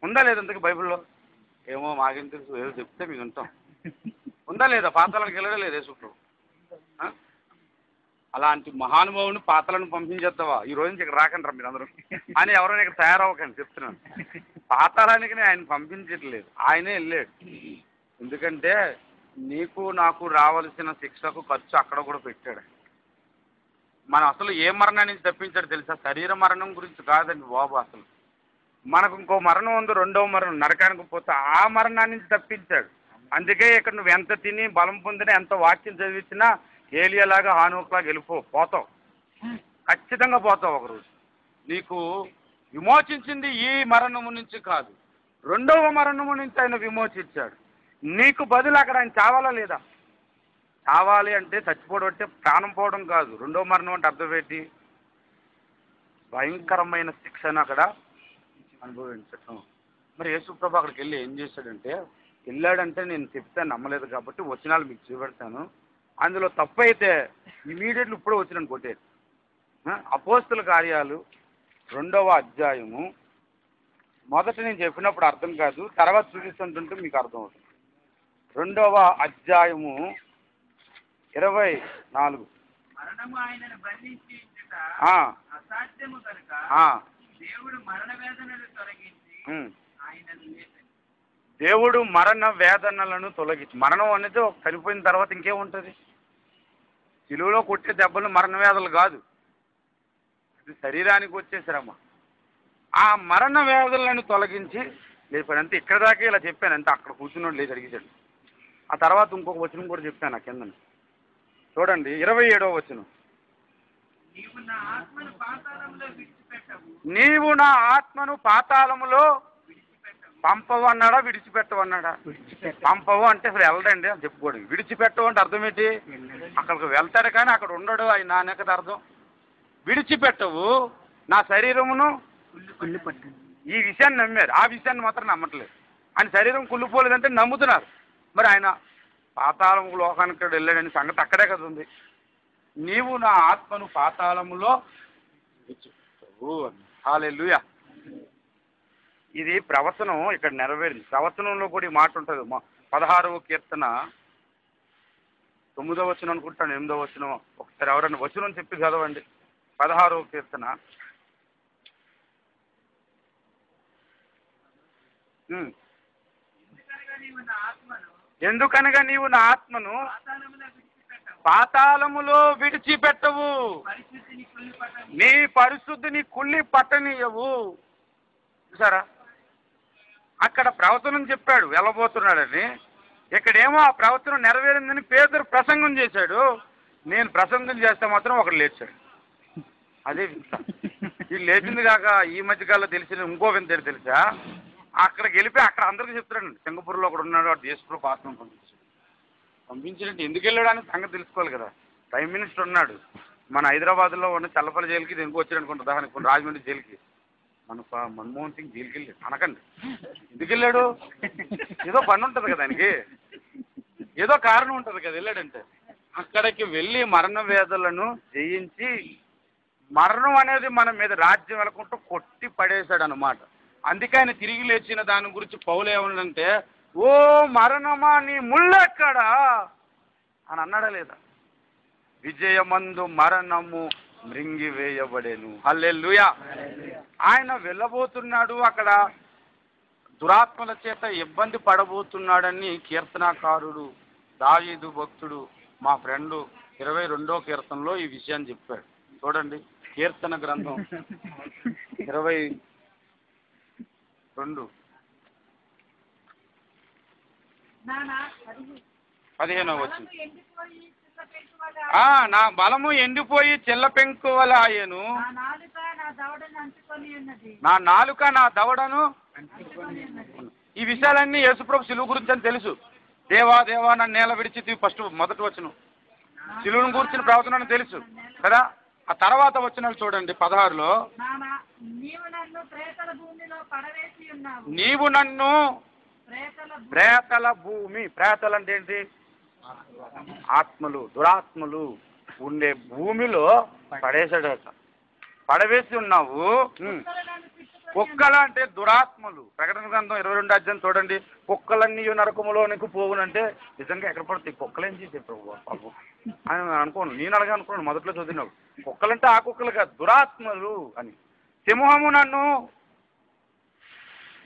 ఉందా లేదా అంతకు బైబిల్లో? ఏమో మాకేం తెలుసు, ఏదో చెప్తే మీకు వింటాం. ఉందా లేదా? పాతాళానికి వెళ్ళడా లేదా యేసు ప్రభు? అలాంటి మహానుభావుని పాతాలను పంపించేస్తావా? ఈ రోజు నుంచి ఇక్కడ రాకండి రా మీరు అందరూ అని ఎవరైనా ఇక్కడ తయారవ్వకండి చెప్తున్నాను. పాతాళానికి ఆయన పంపించట్లేదు, ఆయనే వెళ్ళాడు. ఎందుకంటే నీకు నాకు రావాల్సిన శిక్షకు ఖర్చు అక్కడ కూడా పెట్టాడు. మనం అసలు ఏ మరణం నుంచి తప్పించాడు తెలుసా? శరీర మరణం గురించి కాదండి బాబు. అసలు మనకు ఇంకో మరణం ఉంది, రెండవ మరణం, నరకానికి పోతే ఆ మరణాన్ని నుంచి తప్పించాడు. అందుకే ఇక్కడ నువ్వు ఎంత తిని బలం పొందినా, ఎంత వాక్యం చదివించినా ఏలియాలాగా హానోకులాగా పోతావు, ఖచ్చితంగా పోతావు ఒకరోజు. నీకు విమోచించింది ఈ మరణము నుంచి కాదు, రెండవ మరణము నుంచి ఆయన విమోచించాడు. నీకు బదులు అక్కడ ఆయన చావాలా లేదా? చావాలి అంటే చచ్చిపోవడం అంటే ప్రాణం పోవడం కాదు. రెండవ మరణం అంటే అర్థం ఏంటి? భయంకరమైన శిక్షను అక్కడ అనుభవించటం. మరి యేసుప్రభు అక్కడికి వెళ్ళి ఏం చేశాడంటే, వెళ్ళాడంటే నేను చెప్తాను నమ్మలేదు కాబట్టి వచనాలు మీకు చూపెడతాను, అందులో తప్పు అయితే ఇమీడియట్లీ ఇప్పుడే వచ్చినాను కొట్టేది. అపోస్తుల కార్యాలు 2వ అధ్యాయము మొదట నేను చెప్పినప్పుడు అర్థం కాదు, తర్వాత చూపిస్తుంటుంటే మీకు అర్థం అవుతుంది. 2వ అధ్యాయము 24. మరణము ఆయనను బంధించి ఉంచుట ఆ, అసాధ్యము కనుక ఆ, దేవుడు మరణ వేదనలు తొలగించి ఆయనను లేపెను. దేవుడు మరణ వేదనలను తొలగించి, మరణం అనేది చనిపోయిన తర్వాత ఇంకేముంటుంది? సిలువలో కొట్టే దెబ్బలు మరణ వేదనలు కాదు, ఇది శరీరానికి వచ్చే శ్రమ. ఆ మరణ వేదనలను తొలగించి లేపాడు. అంతే. ఇక్కడ దాకా ఇలా చెప్పాను అంతే. అక్కడ కూర్చున్నాడు లేదు అడిగేశాడు. ఆ తర్వాత ఇంకొక వచనం కూడా చెప్పాను ఆ కింద చూడండి, 27వ వచనం. నీవు నా ఆత్మను పాతాళంలో విడిచిపెట్టవు, నీవు నా ఆత్మను పాతాళములో పంపవు అన్నాడా, విడిచిపెట్టవు అన్నాడా? పంపవు అంటే అసలు వెళ్ళడండి అని చెప్పుకోండి. విడిచిపెట్టవు అంటే అర్థం ఏంటి? అక్కడికి వెళ్తాడు కానీ అక్కడ ఉండడు ఆయన అనే కదా అర్థం. విడిచిపెట్టవు నా శరీరమును ఈ విషయాన్ని నమ్మారు, ఆ విషయాన్ని మాత్రం నమ్మట్లేదు. ఆయన శరీరం కుళ్ళిపోలేదంటే నమ్ముతున్నారు. మరి ఆయన పాతాళము లోకానికి వెళ్ళాడని సంగతి అక్కడే కదా ఉంది. నీవు నా ఆత్మను పాతాళములో విడిచిపెట్టవు. హల్లెలూయా. ఇది ప్రవచనం ఇక్కడ నెరవేరింది. ప్రవచనంలో కూడా ఈ మాట ఉంటుంది. 16వ కీర్తన 9వ వచనం అనుకుంటాను, 8వ వచనం. ఒకసారి ఎవరైనా వచనం చెప్పి చదవండి. 16వ కీర్తన. ఎందుకనగా నీవు నా ఆత్మను పాతాళములో విడిచిపెట్టవు, నీ పరిశుద్ధిని కుళ్ళి పట్టనీయవు. చూసారా, అక్కడ ప్రవచనం చెప్పాడు వెళ్ళబోతున్నాడని, ఇక్కడేమో ఆ ప్రవచనం నెరవేరిందని పేదరు ప్రసంగం చేశాడు. నేను ప్రసంగం చేస్తే మాత్రం ఒకడు లేచాడు. అదే వింత. వీళ్ళు లేచింది కాక ఈ మధ్యకాలంలో తెలిసిన ఇంకో వింత తెలుసా? అక్కడికి వెళ్ళిపోయి అక్కడ అందరికీ చెప్తాడు, సింగపూర్లో ఒకడు ఉన్నాడు, వాడు దేశంలో పాత్రం పంపించినట్టు ఎందుకు వెళ్ళాడు అని సంగతి తెలుసుకోవాలి కదా. ప్రైమ్ మినిస్టర్ ఉన్నాడు, మన హైదరాబాద్లో ఉన్న చల్లపల్లి జైలుకి ఎందుకు వచ్చాడు అనుకుంటా, ఉదాహరణకు రాజమండ్రి జైలుకి. మన మన్మోహన్ సింగ్ జైలుకి వెళ్ళి అనకండి, ఎందుకు వెళ్ళాడు? ఏదో పని ఉంటుంది కదా ఆయనకి, ఏదో కారణం ఉంటుంది కదా వెళ్ళాడంటే. అక్కడికి వెళ్ళి మరణ వేదనలను జయించి, మరణం అనేది మన మీద రాజ్యం వెళ్ళకుంటూ కొట్టి పడేశాడు అన్నమాట. అందుకే ఆయన తిరిగి లేచిన దాని గురించి పౌలు ఏమన్నాడంటే, ఓ మరణమా నీ ముళ్ళెక్కడా అని అన్నాడా లేదా? విజయమందు మరణము మృంగివేయబడేను. హల్లెలూయా. ఆయన వెళ్ళబోతున్నాడు, అక్కడ దురాత్మల చేత ఇబ్బంది పడబోతున్నాడని కీర్తనాకారుడు దావీదు భక్తుడు మా ఫ్రెండు 22వ కీర్తనలో ఈ విషయాన్ని చెప్పాడు. చూడండి, కీర్తన గ్రంథం 22 15వ వచనం. నా బలము ఎండిపోయి చిల్ల పెంకు వల ఆయను, నా నాలుక నా దవడను. ఈ విషయాలన్నీ యేసుప్రభు సిలువ గురించి అని తెలుసు. దేవా దేవా నన్ను నేల విడిచి ఫస్ట్ మొదటి వచనం సిలువను గురించిన ప్రవచనం తెలుసు కదా. ఆ తర్వాత వచనాలు చూడండి 16లో, నీవు నన్ను ప్రేతల భూమి, ప్రేతలు అంటే ఏంటి? ఆత్మలు, దురాత్మలు ఉండే భూమిలో పడేసాడట. పడవేసి ఉన్నావు. కుక్కలు అంటే దురాత్మలు. ప్రకటన గ్రంథం 22వ అధ్యాయం చూడండి, కుక్కలన్నీ నరకములోనికి పోవునంటే నిజంగా ఎక్కడ పడుతాయి? కుక్కలు ఏం చేసే ప్రభు పాపం అని అనుకోను, నేను అలాగే అనుకోను. మొదట్లో చదివినావు కుక్కలంటే ఆ కుక్కలు కాదు, దురాత్మలు అని. సింహము నన్ను,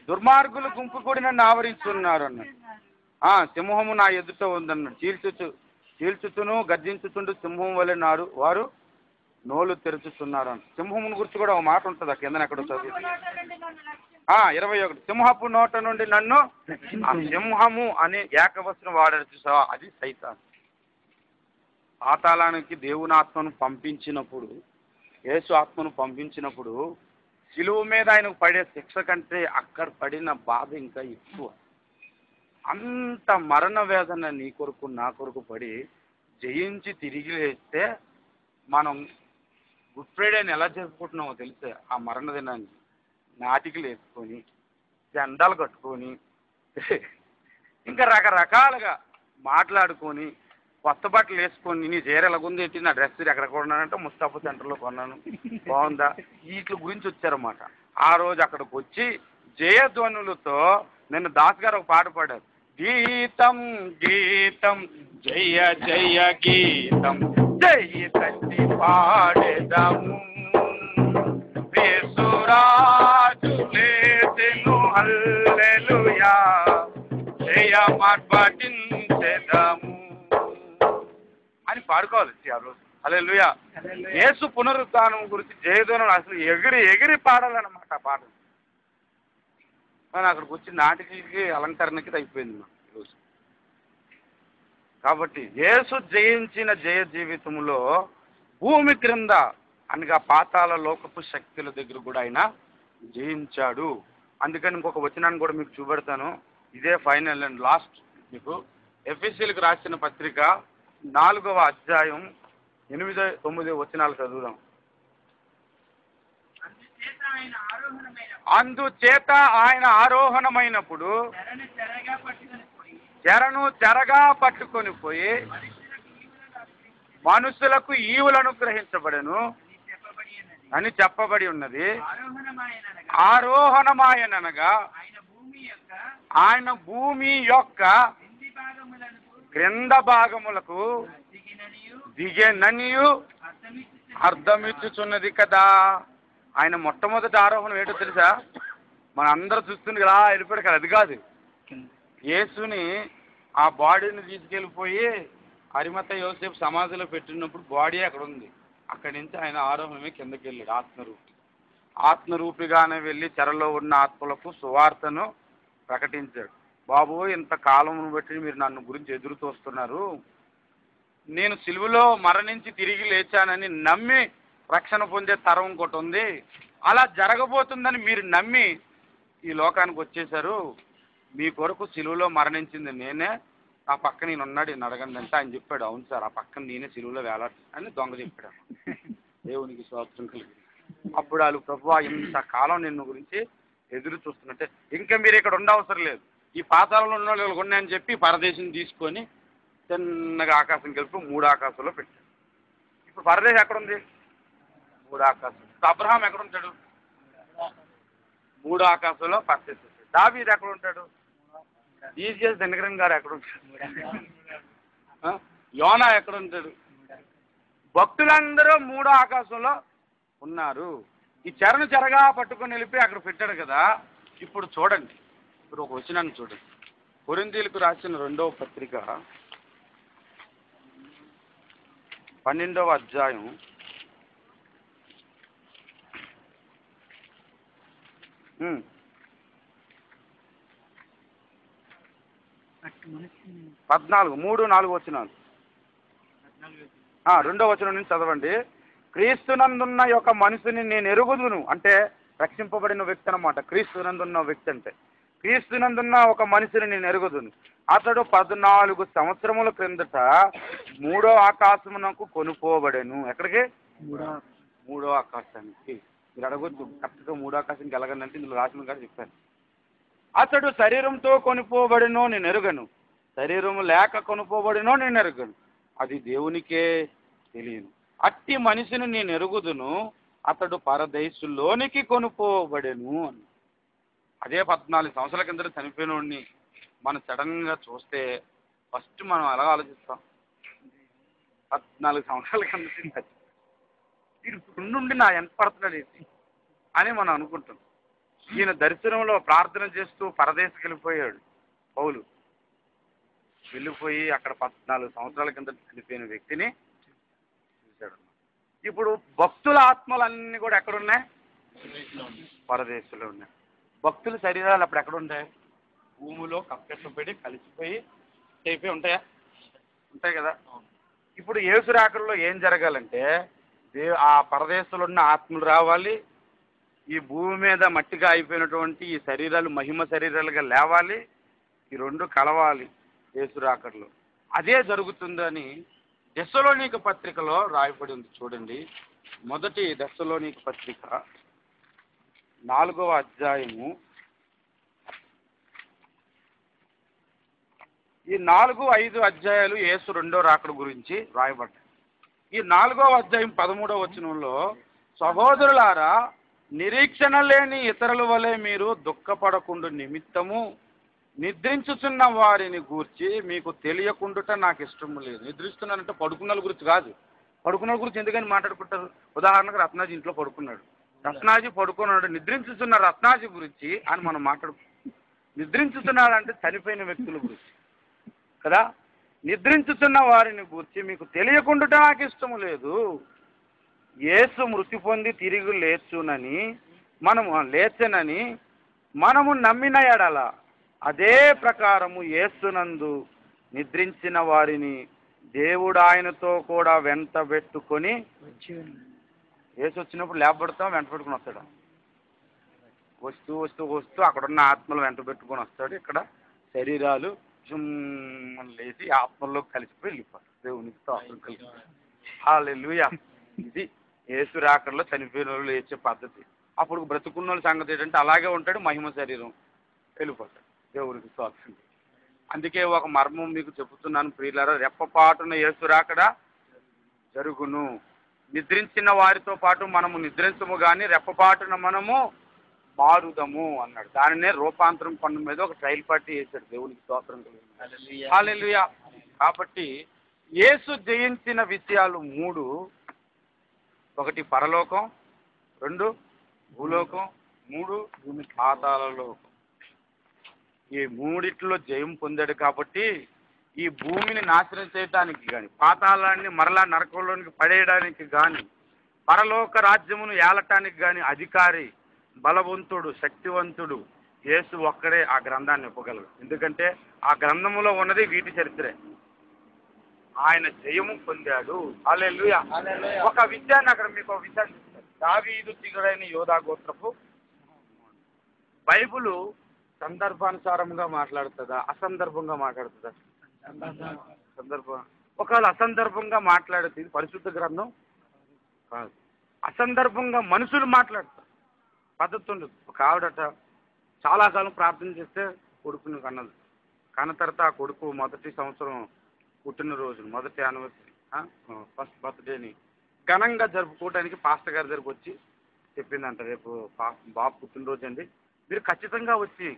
దుర్మార్గులు గుంపు కూడి నన్ను ఆవరిస్తున్నారు అన్నాడు. సింహము నా ఎదుట ఉందన్నాడు. చీల్చుచును గర్జించుచుండు సింహం వలె నాడు వారు నోలు తెరుచుతున్నారు అని. సింహమును గురించి కూడా ఒక మాట ఉంటుంది ఆ కిందన ఎక్కడ చదివి 21 సింహపు నోట నుండి నన్ను. ఆ సింహము అని ఏకవచనం వాడారు చూసావా, అది సైతాన్. పాతాళానికి దేవుని ఆత్మను పంపించినప్పుడు, యేసు ఆత్మను పంపించినప్పుడు శిలువ మీద ఆయనకు పడే శిక్ష కంటే అక్కడ పడిన బాధ ఇంకా ఎక్కువ. అంత మరణ వేదన నీ కొరకు నా కొరకు పడి జయించి తిరిగి లేస్తే మనం గుడ్ ఫ్రైడేని ఎలా జరుపుకుంటున్నామో తెలిసే. ఆ మరణ దినాన్ని నాటికలు వేసుకొని జెండాలు కట్టుకొని ఇంకా రకరకాలుగా మాట్లాడుకొని కొత్త బట్టలు వేసుకొని నీ చీర ఎలాగుంది ఏంటి, నా డ్రెస్ ఎక్కడ కొన్నానంటే ముస్తాఫా సెంటర్లో కొన్నాను, బాగుందా, వీటి గురించి వచ్చారన్నమాట. ఆ రోజు అక్కడికి వచ్చి జయధ్వనులతో నిన్న దాస్ గారు ఒక పాట పాడారు. గీతం గీతం జయ జయ గీతం జయ తల్లి పాడేదాము యేసురాజు లేచెను హల్లెలూయా జయమార్పటించెదము అని పాడుకోవాలి ఆ రోజు. హల్లెలూయా. యేసు పునరుద్ధానం గురించి జయధ్వనులు అసలు ఎగిరి ఎగిరి పాడాలన్నమాట ఆ పాట. కానీ అక్కడికి వచ్చి నాటికి అలంకరణకి అయిపోయింది నాకు ఈరోజు. కాబట్టి యేసు జయించిన జయ జీవితంలో భూమి క్రింద అనగా పాతాళ లోకపు శక్తుల దగ్గర కూడా ఆయన జయించాడు. అందుకని ఇంకొక వచనాన్ని కూడా మీకు చూపెడతాను. ఇదే ఫైనల్ అండ్ లాస్ట్. మీకు ఎఫెసీయులకు రాసిన పత్రిక 4వ అధ్యాయం 8, 9 వచనాలు చదువుదాం. అందుచేత ఆయన ఆరోహణమైనప్పుడు చెరను చెరగా పట్టుకొని పోయి మనుషులకు ఈవులను అనుగ్రహించబడెను అని చెప్పబడి ఉన్నది. ఆరోహణమాయనగా ఆయన భూమి యొక్క క్రింద భాగములకు దిగెననియు అర్థమిచ్చుచున్నది కదా. ఆయన మొట్టమొదటి ఆరోహణం ఏంటో తెలుసా? మన అందరూ చూస్తుంది కదా వెళ్ళిపోయాడు కదా, అది కాదు. యేసుని ఆ బాడీని తీసుకెళ్ళిపోయి అరిమత యోసేపు సమాధిలో పెట్టినప్పుడు బాడీ అక్కడ ఉంది. అక్కడి నుంచి ఆయన ఆరోహణమే కిందకి వెళ్ళాడు ఆత్మరూపి. ఆత్మరూపిగానే వెళ్ళి చెరలో ఉన్న ఆత్మలకు సువార్తను ప్రకటించాడు. బాబు, ఇంత కాలం బట్టి మీరు నన్ను గురించి ఎదురు చూస్తున్నారు. నేను సిలువలో మరణించి తిరిగి లేచానని నమ్మి రక్షణ పొందే తరం ఇంకోటి ఉంది. అలా జరగబోతుందని మీరు నమ్మి ఈ లోకానికి వచ్చేసారు. మీ కొరకు సిలువలో మరణించింది నేనే, ఆ పక్క నేను ఉన్నాడు ఈయన అడగండి అంటే ఆయన చెప్పాడు, అవును సార్ ఆ పక్కన నేనే సిలువలో వేలాడు అని దొంగ చెప్పాడు. దేవునికి స్తోత్రం కలిగి. అప్పుడు వాళ్ళు, ప్రభువా ఇంతకాలం నిన్ను గురించి ఎదురు చూస్తున్నట్టే, ఇంకా మీరు ఇక్కడ ఉండవసరం లేదు, ఈ పాతాళంలో ఉన్న వాళ్ళు ఉన్నాయని చెప్పి పరదేశం తీసుకొని చిన్నగా ఆకాశం కలిపి 3 ఆకాశంలో పెట్టాడు. ఇప్పుడు పరదేశం ఎక్కడుంది? 3 ఆకాశం. అబ్రహాం ఎక్కడ ఉంటాడు? 3 ఆకాశంలో పరదేశం. దావీదు ఎక్కడ ఉంటాడు? ఈజీఎస్ దినకరన్ గారు ఎక్కడ ఉంటాడు? యోనా ఎక్కడ ఉంటాడు? భక్తులందరూ 3 ఆకాశంలో ఉన్నారు. ఈ చెరను చెరగా పట్టుకొని వెళ్ళిపోయి అక్కడ పెట్టాడు కదా. ఇప్పుడు చూడండి, ఇప్పుడు ఒక వచనాన్ని చూడండి. కొరింథీయులకు రాసిన 2వ పత్రిక 12వ అధ్యాయం 14, 3, 4 వచనాలు. 2వ వచనం నుంచి చదవండి. క్రీస్తునందున్న యొక్క మనిషిని నేను ఎరుగుదును, అంటే రక్షింపబడిన వ్యక్తి అన్నమాట. క్రీస్తునందున్న వ్యక్తి అంటే క్రీస్తునందున్న ఒక మనిషిని నేను ఎరుగుదును. అతడు 14 సంవత్సరముల క్రిందట 3వ ఆకాశమునకు కొనుక్కోబడెను. ఎక్కడికి? 3వ ఆకాశానికి. మీరు అడగొద్దు కరెక్ట్గా 3వ ఆకాశానికి ఎలాగంటే ఇందులో రాసిన గారు చెప్పాను. అతడు శరీరంతో కొనుక్కోబడినో నేను ఎరుగను, శరీరము లేక కొనుక్కోబడినో నేను ఎరుగను, అది దేవునికే తెలియను. అట్టి మనిషిని నేను ఎరుగుదును, అతడు పరదేశుల్లోనికి కొనుక్కోబడెను అని. అదే 14 సంవత్సరాల కింద చనిపోయిన వాడిని మనం సడన్గా చూస్తే ఫస్ట్ మనం ఎలా ఆలోచిస్తాం? 14 సంవత్సరాల కింద వీడు నుండి నా ఎంత పడుతున్నాడు ఏంటి అని మనం అనుకుంటాం. ఈయన దర్శనంలో ప్రార్థన చేస్తూ పరదేశకి వెళ్ళిపోయాడు పౌలు. వెళ్ళిపోయి అక్కడ 14 సంవత్సరాల కింద చనిపోయిన వ్యక్తిని చూశాడు. ఇప్పుడు భక్తుల ఆత్మలన్నీ కూడా ఎక్కడున్నాయి? పరదేశంలో ఉన్నాయి. భక్తుల శరీరాలు అప్పుడు ఎక్కడుంటాయి? భూమిలో కప్పెట్టబడి కలిసిపోయి అయిపోయి ఉంటాయా? ఉంటాయి కదా. ఇప్పుడు యేసు రాకడలో ఏం జరగాలంటే ఆ పరదేశంలో ఉన్న ఆత్మలు రావాలి, ఈ భూమి మీద మట్టిగా అయిపోయినటువంటి ఈ శరీరాలు మహిమ శరీరాలుగా లేవాలి, ఈ రెండు కలవాలి యేసు రాకడలో. అదే జరుగుతుందని దెస్సలోనిక పత్రికలో రాయబడి ఉంది. చూడండి, మొదటి దెస్సలోనిక పత్రిక 4వ అధ్యాయము. ఈ 4, 5 అధ్యాయాలు యేసు రెండో రాకడ గురించి రాయబడ్డాయి. ఈ 4వ అధ్యాయం 13వ వచనంలో, సహోదరులారా, నిరీక్షణ లేని ఇతరుల వలె మీరు దుఃఖపడకుండా నిమిత్తము నిద్రించుచున్న వారిని గూర్చి మీకు తెలియకుండుట నాకు ఇష్టం లేదు. నిద్రిస్తున్నానంటే పడుకున్న గురించి కాదు. పడుకున్న గురించి ఎందుకని మాట్లాడుకుంటారు? ఉదాహరణకు రత్నాజీ ఇంట్లో పడుకున్నాడు, రత్నాజీ పడుకున్నాడు, నిద్రించుతున్న రత్నాజీ గురించి అని మనం నిద్రించుతున్నాడంటే చనిపోయిన వ్యక్తుల గురించి కదా. నిద్రించుతున్న వారిని గూర్చి మీకు తెలియకుండుట నాకు ఇష్టము లేదు. యేసు మృతి పొంది తిరిగి లేచెనని మనము నమ్మిన ఎడల అదే ప్రకారము యేసునందు నిద్రించిన వారిని దేవుడు ఆయనతో కూడా వెంటబెట్టుకొని, యేసు వచ్చినప్పుడు లేపబడతాం, వెంట పెట్టుకుని వస్తాడు. వస్తూ వస్తూ వస్తూ అక్కడున్న ఆత్మలు వెంట పెట్టుకొని వస్తాడు. ఇక్కడ శరీరాలు లేచి ఆత్మల్లో కలిసిపోయి వెళ్ళిపోతారు. దేవునితో ఆత్మలు కలిసిపోయి. హల్లెలూయా. ఇది యేసు రాకడలో చనిపోయిన వాళ్ళు లేచే పద్ధతి. అప్పుడు బ్రతుకున్న వాళ్ళ సంగతి ఏంటంటే అలాగే ఉంటాడు, మహిమ శరీరం వెళ్ళిపోతాడు. దేవునికి స్తోత్రం. అందుకే ఒక మర్మం మీకు చెబుతున్నాను ప్రియులారా, రెప్పపాటున యేసు రాకడ జరుగును. నిద్రించిన వారితో పాటు మనము నిద్రించము కానీ రెప్పపాటున మనము మారుదము అన్నాడు. దానినే రూపాంతరం కొండ మీద ఒక ట్రైల్ పార్టీ చేశాడు. దేవునికి స్తోత్రం. హల్లెలూయా. కాబట్టి యేసు జయించిన విషయాలు 3: 1 పరలోకం, 2 భూలోకం, 3 భూమి పాతాళలోకం. ఈ మూడిట్లో జయం పొందాడు. కాబట్టి ఈ భూమిని నాశనం చేయడానికి కానీ, పాతాళాన్ని మరలా నరకంలోనికి పడేయడానికి కానీ, పరలోక రాజ్యమును ఏలటానికి కానీ అధికారి, బలవంతుడు, శక్తివంతుడు యేసు ఒక్కడే ఆ గ్రంథాన్ని ఇవ్వగలడు. ఎందుకంటే ఆ గ్రంథములో ఉన్నది వీటి చరిత్రే. ఆయన జయము పొందాడు. హల్లెలూయా. ఒక విషయాన్ని అక్కడ మీకు ఒక విషయాన్ని చెప్తారు. దావీదు చిగురైన యోధా గోత్రపు. బైబుల్ సందర్భానుసారంగా మాట్లాడుతుందా, అసందర్భంగా మాట్లాడుతుందా? సందర్భం. ఒకవేళ అసందర్భంగా మాట్లాడితే ఇది పరిశుద్ధ గ్రంథం కాదు. అసందర్భంగా మనుషులు మాట్లాడతారు, పద్ధతి ఉండదు. ఒక ఆవిడట చాలా కాలం ప్రార్థన చేస్తే కొడుకుని కన్నది. కన్న తర్వాత ఆ కొడుకు మొదటి సంవత్సరం పుట్టినరోజును, మొదటి యానివర్సరీ, ఫస్ట్ బర్త్డేని ఘనంగా జరుపుకోవడానికి పాస్టర్ గారి దగ్గరకు వచ్చి చెప్పిందంట, రేపు బాబు పుట్టినరోజు అండి, మీరు ఖచ్చితంగా వచ్చి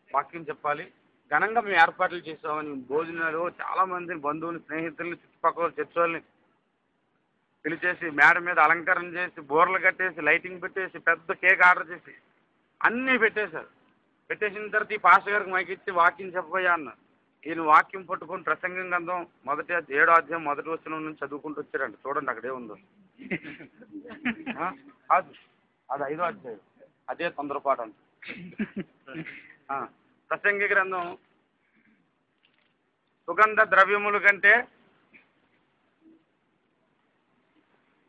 వాక్యం చెప్పాలి, ఘనంగా మేము ఏర్పాట్లు చేసామని. భోజనాలు చాలామందిని, బంధువుని, స్నేహితుల్ని, చుట్టుపక్కల చర్చ వాళ్ళని పిలిచేసి మేడ మీద అలంకరణ చేసి, బోర్లు కట్టేసి, లైటింగ్ పెట్టేసి, పెద్ద కేక్ ఆర్డర్ చేసి అన్నీ పెట్టేశారు. పెట్టేసిన తర్వాత ఈ పాస్టర్ గారికి మైకిచ్చి వాక్యం చెప్పబోయా అన్నారు. ఈయన వాక్యం పట్టుకొని ప్రసంగం గ్రంథం 7వ అధ్యాయం 1వ వచనం నుంచి చదువుకుంటూ వచ్చారంట. చూడండి అక్కడే ఉందో. కాదు, అది 5వ అధ్యాయం. అదే తొందరపాటు అంట. ప్రసంగి గ్రంథం, సుగంధ ద్రవ్యముల కంటే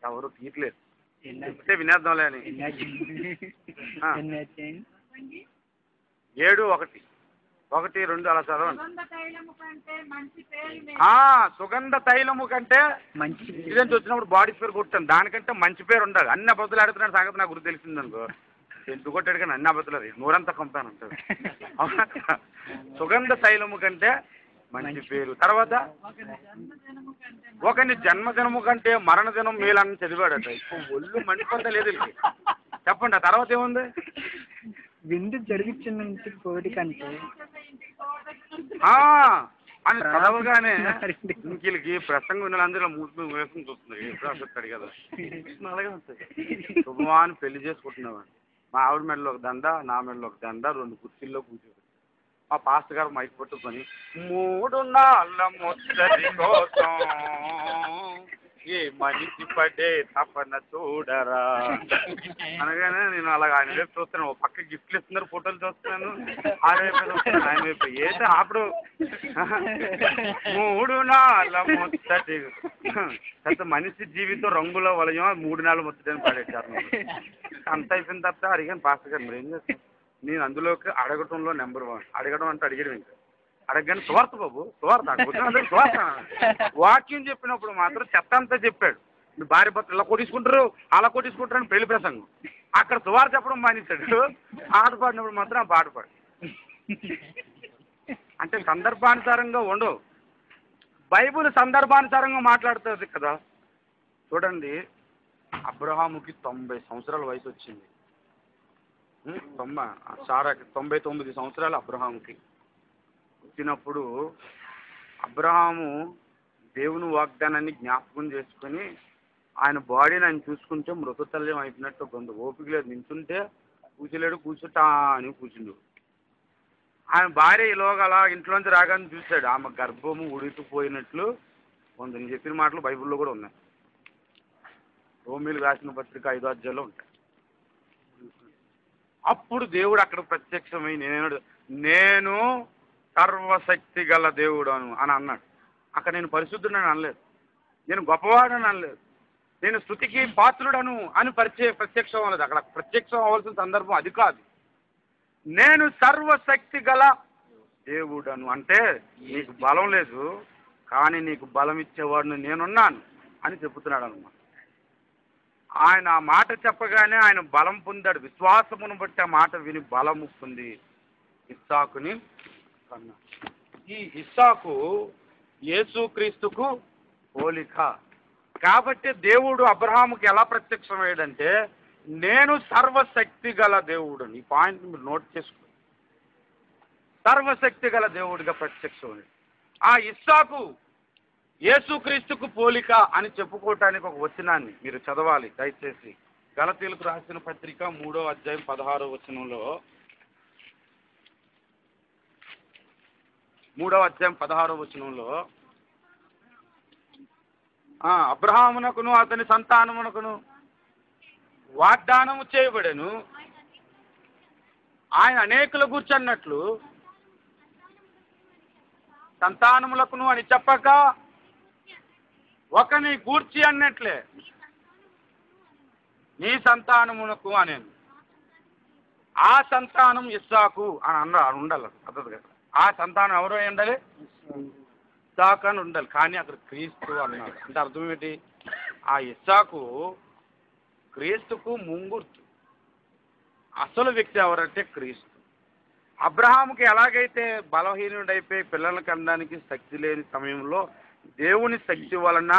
ఎవరు తీయట్లేదు, చెప్తే వినేద్దాంలే అని. 7:1, 1, 2 అలా చదవండి. సుగంధ తైలము కంటే మంచి ఇదేంటి వచ్చినప్పుడు బాడీ స్ప్రే కొట్టాను, దానికంటే మంచి పేరు ఉండాలి. అన్ని అబద్ధాలు ఆడుతున్నాడు సంగతి నాకు గుర్తు తెలిసిందనుకో, ఎందుకు కొట్టాడు కానీ అన్ని అబద్ధాలు, నూరంతా పంపానంటాడు. సుగంధ తైలము కంటే మంచి పేరు. తర్వాత ఒకని జన్మదినము కంటే మరణ దినం మేలని చదివాడట. ఇప్పుడు ఒళ్ళు మండిపోతా లేదు. చెప్పండి ఆ తర్వాత ఏముంది? విందు జరిగించిన కోటి కంటే అని చదవగానే ఇంకిలకి ప్రసంగం వినాలందరూ మూసి వేసుకుని చూస్తున్నారు. ఎప్పుడు అసలు కదా అలాగే ఉంటుంది. శుభమాని పెళ్లి చేసుకుంటున్నావాడు. మా ఆవిడ మెడలో ఒక దండ, నా మెడలో ఒక దండ, 2 కుర్చీల్లో కూర్చోబెట్టి మా పాస్టర్ గారు మైక్ పట్టుకొని 3 నాళ్ళ ముచ్చటి కోసం ఈ మనిషి పడే తపన చూడరా అనగానే నేను అలాగ ఆయన వైపు చూస్తాను. ఓ పక్క గిఫ్ట్లు ఇస్తున్నారు, ఫోటోలు చూస్తున్నాను, ఆయన వైపు చూస్తున్నాను, ఆయన వైపు ఏదో అప్పుడు 3 నాళ్ళ ముచ్చటి అంత మనిషి జీవితం రంగుల వలయం 3 నాళ్ళ ముచ్చటని పాడేశారు. అంత అయిపోయిన తర్వాత అడిగాను పాస్టర్ గారు మరి ఏం చేస్తాను, నేను అందులోకి అడగటంలో నెంబర్ 1. అడగడం అంటే అడిగడం ఇంకా అడగగానే సువార్త బాబు సువార్త అందరూ సువార్త వాక్యం చెప్పినప్పుడు మాత్రం చెత్త అంతా చెప్పాడు. మీ భార్య భర్త ఇలా కొట్టించుకుంటారు అలా కొట్టించుకుంటారు అని పెళ్లి ప్రసంగం. అక్కడ సువార్త చెప్పడం మానేశాడు. ఆట పాడినప్పుడు మాత్రం ఆ పాట పాడు. అంటే సందర్భానుసారంగా ఉండవు. బైబుల్ సందర్భానుసారంగా మాట్లాడుతుంది కదా. చూడండి, అబ్రహాముకి 90 సంవత్సరాల వయసు వచ్చింది. సారాకి 99 సంవత్సరాలు అబ్రహాముకి వచ్చినప్పుడు అబ్రహాము దేవుని వాగ్దానాన్ని జ్ఞాపకం చేసుకొని ఆయన బాడీని ఆయన చూసుకుంటే మృతతల్యం అయిపోయినట్టు కొంత ఓపిక లేదు. నించుంటే కూర్చోలేడు, కూర్చుంటా అని కూర్చుండు. ఆయన భార్య ఈలోగా అలా ఇంట్లోంచి రాగానే చూశాడు. ఆమె గర్భము ఉడికిపోయినట్లు కొంత నేను చెప్పిన మాటలు బైబిల్లో కూడా ఉన్నాయి. రోమీలు రాసిన పత్రిక 5వ అధ్యాయంలో ఉంటాయి. అప్పుడు దేవుడు అక్కడ ప్రత్యక్షమై నేను సర్వశక్తి గల దేవుడు అని అన్నాడు. అక్కడ నేను పరిశుద్ధుడని అనలేదు, నేను గొప్పవాడని అనలేదు, నేను స్తుతికి పాత్రుడను అని ప్రత్యక్షం అవ్వలేదు. అక్కడ ప్రత్యక్షం అవ్వాల్సిన సందర్భం అది కాదు. నేను సర్వశక్తి గల దేవుడను అంటే నీకు బలం లేదు కానీ నీకు బలం ఇచ్చేవాడిని నేనున్నాను అని చెబుతున్నాడు అన్నమాట. ఆయన ఆ మాట చెప్పగానే ఆయన బలం పొందాడు. విశ్వాసమును బట్టి ఆ మాట విని బలము పొంది ఇస్సాకుని కన్నాడు. ఈ ఇస్సాకు యేసుక్రీస్తుకు పోలిక కాబట్టి దేవుడు అబ్రహాముకి ఎలా ప్రత్యక్షమయ్యాడంటే నేను సర్వశక్తి గల దేవుడు. ఈ పాయింట్ మీరు నోట్ చేసుకో. సర్వశక్తి గల దేవుడిగా ప్రత్యక్షమయ్యాడు. ఆ ఇస్సాకు యేసుక్రీస్తుకు పోలిక అని చెప్పుకోవటానికి ఒక వచనాన్ని మీరు చదవాలి దయచేసి. గలతీయులకు రాసిన పత్రిక 3వ అధ్యాయం 16వ వచనంలో, 3వ అధ్యాయం 16వ వచనంలో అబ్రహామునకును అతని సంతానమునకును వాగ్దానము చేయబడెను, ఆయన అనేకుల గూర్చి అన్నట్లు సంతానములకును అని చెప్పక ఒకని గూర్చి అన్నట్లే నీ సంతానమునకు అనేను. ఆ సంతానం ఇస్సాకు అని ఉండాలి పద్ధతి కదా. ఆ సంతానం ఎవరో ఉండాలి, ఇస్సాకు అని ఉండాలి. కానీ అక్కడ క్రీస్తు అన్నాడు. అంటే అర్థం ఏంటి? ఆ ఇస్సాకు క్రీస్తుకు ముంగుర్తు. అసలు వ్యక్తి ఎవరంటే క్రీస్తు. అబ్రహాముకి ఎలాగైతే బలహీనుడైపోయి పిల్లలను కనడానికి శక్తి లేని సమయంలో దేవుని శక్తి వలన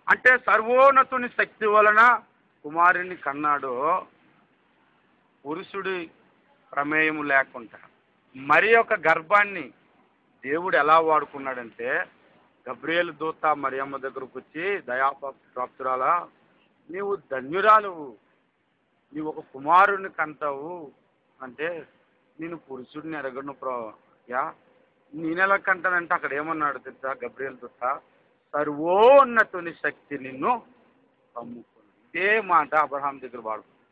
అంటే సర్వోన్నతుని శక్తి వలన కుమారుని కన్నాడో, పురుషుడి ప్రమేయం లేకుండా మరి ఒక గర్భాన్ని దేవుడు ఎలా వాడుకున్నాడంటే గబ్రియేలు దూత మరియమ్మ దగ్గరకు వచ్చి దయాప్రాప్తురాలా నీవు ధన్యురాలు, నీవు ఒక కుమారుని కంటావు అంటే నేను పురుషుడిని ఎరగను యా నేనెలా కంటానంటే అక్కడ ఏమన్నాడు తెలుసా గబ్రియేలు దూత, సర్వోన్నతుని శక్తి నిన్ను కమ్ముకుంది. ఇదే మాట అబ్రహాం దగ్గర వాడుకుంది,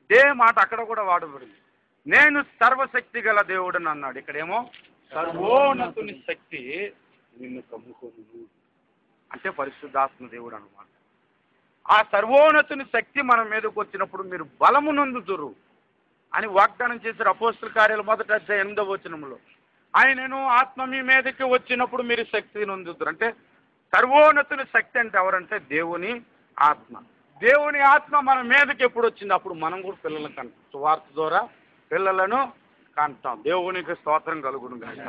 ఇదే మాట అక్కడ కూడా వాడబడింది. నేను సర్వశక్తి గల దేవుడని అన్నాడు. ఇక్కడేమో సర్వోన్నతుని శక్తి నిన్ను కమ్ముకోను అంటే పరిశుద్ధాత్మ దేవుడు అన్నమాట. ఆ సర్వోన్నతుని శక్తి మన మీదకి వచ్చినప్పుడు మీరు బలము నొందుదురు అని వాగ్దానం చేశారు అపోస్తల కార్యాలు 1వ అధ్యాయం 8వ వచనంలో. ఆయనను ఆత్మ మీ మీదకి వచ్చినప్పుడు మీరు శక్తి నొందుదురు అంటే సర్వోన్నతుని శక్తి అంటే ఎవరంటే దేవుని ఆత్మ. దేవుని ఆత్మ మన మీదకి ఎప్పుడు వచ్చింది అప్పుడు మనం కూడా పిల్లలను కంటాం. సువార్త ద్వారా పిల్లలను కంటాం. దేవునికి స్తోత్రం కలుగును కానీ.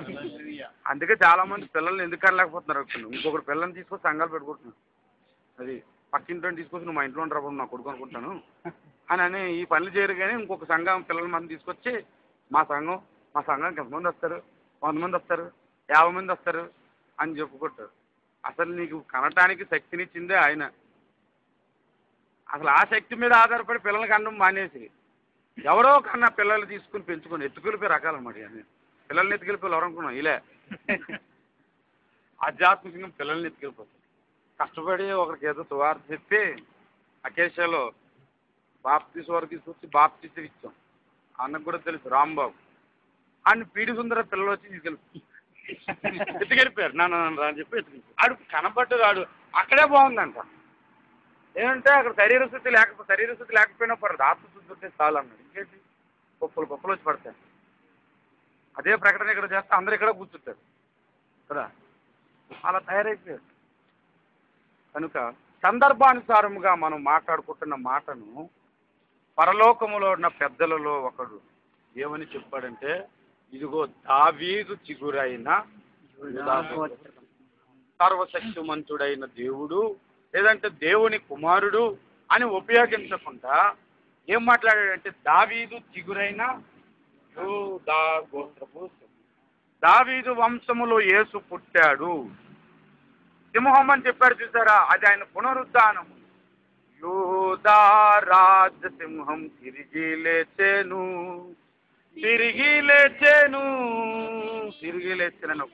అందుకే చాలా మంది పిల్లల్ని ఎందుకు కనలేకపోతున్నారు. ఇంకొకటి పిల్లల్ని తీసుకొని సంఘాలు పెట్టుకుంటున్నారు. అది పక్కింట్లో తీసుకొచ్చి నువ్వు మా ఇంట్లో ఉండరు నా కొడుకు అనుకుంటాను అని ఈ పనులు చేయరు. కానీ ఇంకొక సంఘం పిల్లల మంది తీసుకొచ్చి మా సంఘానికి ఎంతమంది వస్తారు, 100 మంది వస్తారు, 50 మంది వస్తారు అని చెప్పుకుంటారు. అసలు నీకు కనటానికి శక్తినిచ్చిందే ఆయన. అసలు ఆ శక్తి మీద ఆధారపడి పిల్లలకి అనడం మానేసి ఎవరో కన్నా పిల్లలు తీసుకుని పెంచుకొని ఎత్తుకులిపే రకాలన్నమాట. పిల్లల్ని ఎత్తుకెళ్ళిపోయి ఎవరు అనుకున్నాం ఇలా ఆధ్యాత్మికంగా పిల్లల్ని ఎత్తుకెళ్ళిపోతారు. కష్టపడి ఒకరికి ఏదో సువార్త చెప్పి అకేషాలో బాప్తీసు వరకు తీసుకొచ్చి బాప్తీసు ఇచ్చాం. అన్నకు కూడా తెలుసు రాంబాబు ఆయన పీడి సుందర పిల్లలు వచ్చి ఎత్తుకెళ్ళిపోయారు నాన్న అని చెప్పి ఎత్తుకెళ్ళిపోయారు. ఆడు కనపడ్డది ఆడు అక్కడే బాగుందంట. ఏమంటే అక్కడ శరీర స్థితి లేకపోయినా పడదు, ఆత్మశుద్ధి ఉంటే చాలు అన్నాడు. ఇంకేంటి పప్పులు వచ్చి పడతాయి. అదే ప్రకటన ఇక్కడ చేస్తే అందరూ ఇక్కడ కూర్చుంటారు కదా, అలా తయారైపోయారు. కనుక సందర్భానుసారముగా మనం మాట్లాడుకుంటున్న మాటను పరలోకములో ఉన్న పెద్దలలో ఒకడు ఏమని చెప్పాడంటే, ఇదిగో దావీదు చిగురైన సర్వశక్తిమంతుడైన దేవుడు లేదంటే దేవుని కుమారుడు అని ఉపయోగించకుండా ఏం మాట్లాడాడంటే, దావీదు చిగురైన యూదా గోత్రపు దావీదు వంశములో యేసు పుట్టాడు. సింహం అని చెప్పారు చూసారా, అది ఆయన పునరుద్ధానము. యూదా రాజసింహం తిరిగి లేచెను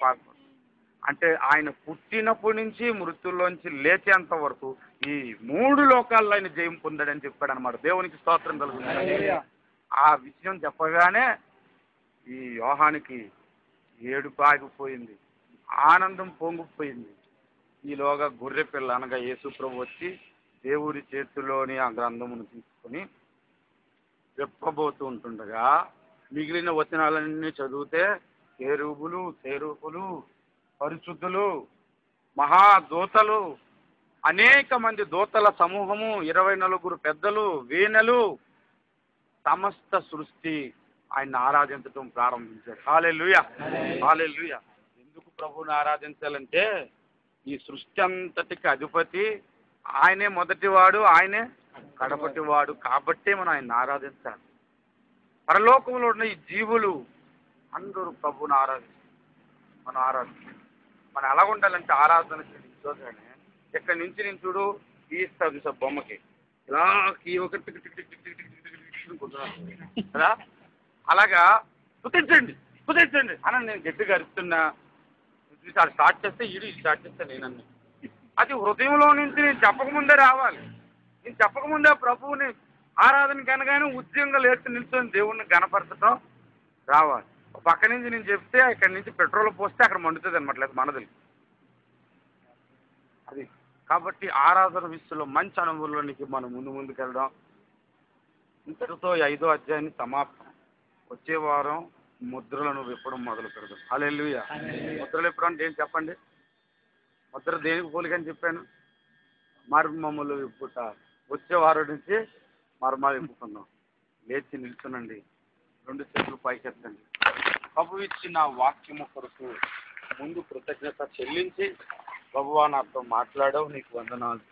పాపం అంటే ఆయన పుట్టినప్పటి నుంచి మృత్యుల్లోంచి లేచేంత వరకు ఈ 3 లోకాల్లో ఆయన జయం పొందాడని చెప్పాడు అనమాట. దేవునికి స్తోత్రం కలుగుతుంది. ఆ విషయం చెప్పగానే ఈ యోహానికి ఏడుపు ఆగిపోయింది, ఆనందం పొంగిపోయింది. ఈలోగా గొర్రె పిల్ల అనగా యేసు ప్రభు వచ్చి దేవుడి చేతిలోని ఆ గ్రంథమును తీసుకుని విప్పబోతూ ఉంటుండగా మిగిలిన వచనాలన్నీ చదివితే కేరూబులు, సేరూపులు, పరిశుద్ధులు, మహాదూతలు, అనేక మంది దూతల సమూహము, 24 పెద్దలు, వీణలు, సమస్త సృష్టి ఆయన ఆరాధించడం ప్రారంభించారు. హల్లెలూయా, హల్లెలూయా. ఎందుకు ప్రభువుని ఆరాధించాలంటే ఈ సృష్టి అంతటికి అధిపతి ఆయనే, మొదటివాడు ఆయనే, కడపటివాడు. కాబట్టే మనం ఆయన ఆరాధించాలి. పరలోకంలో ఉన్న ఈ జీవులు అందరూ ప్రభువుని మనం ఆరాధించాలి. మనం ఎలా ఉండాలంటే ఆరాధన చూడగానే ఎక్కడి నుంచి నేను చూడు తీస్తావు చూసా బొమ్మకి ఇలా ఒక కదా, అలాగా కుదించండి అని నేను గట్టిగా అరుస్తున్నా. అది స్టార్ట్ చేస్తే స్టార్ట్ చేస్తే నేనన్నా అది హృదయంలో నుంచి నేను చెప్పకముందే రావాలి. నేను చెప్పకముందే ప్రభువుని ఆరాధన కనగానే ఉద్యోగంగా లేచి నిల్చొని దేవుణ్ణి గణపరచడం రావాలి. పక్క నుంచి నేను చెప్తే ఇక్కడి నుంచి పెట్రోల్ పోస్తే అక్కడ మండుతుంది అనమాట, లేదు మనది అది. కాబట్టి ఆరాధన విషయంలో మంచి అనుభవంలోనికి మనం ముందుకు వెళ్దాం. ఇంతటితో 5వ అధ్యాయాన్ని సమాప్తం. వచ్చే వారం ముద్రలను విప్పడం మొదలు పెడదాం. హల్లెలూయా. ముద్రలు విప్పడం అంటే ఏంటి చెప్పండి? ముద్ర దేనికి పోలికని చెప్పాను? మర్మములు విప్పుట. వచ్చే వారం నుంచి మర్మాలు విప్పుకుందాం. లేచి నిల్చునండి, 2 చేతులు పైకెత్తండి. ప్రభు ఇచ్చిన వాక్యము కొరకు ముందు కృతజ్ఞత చెల్లించి, ప్రభువా నాతో మాట్లాడావు, నీకు వందనాలు.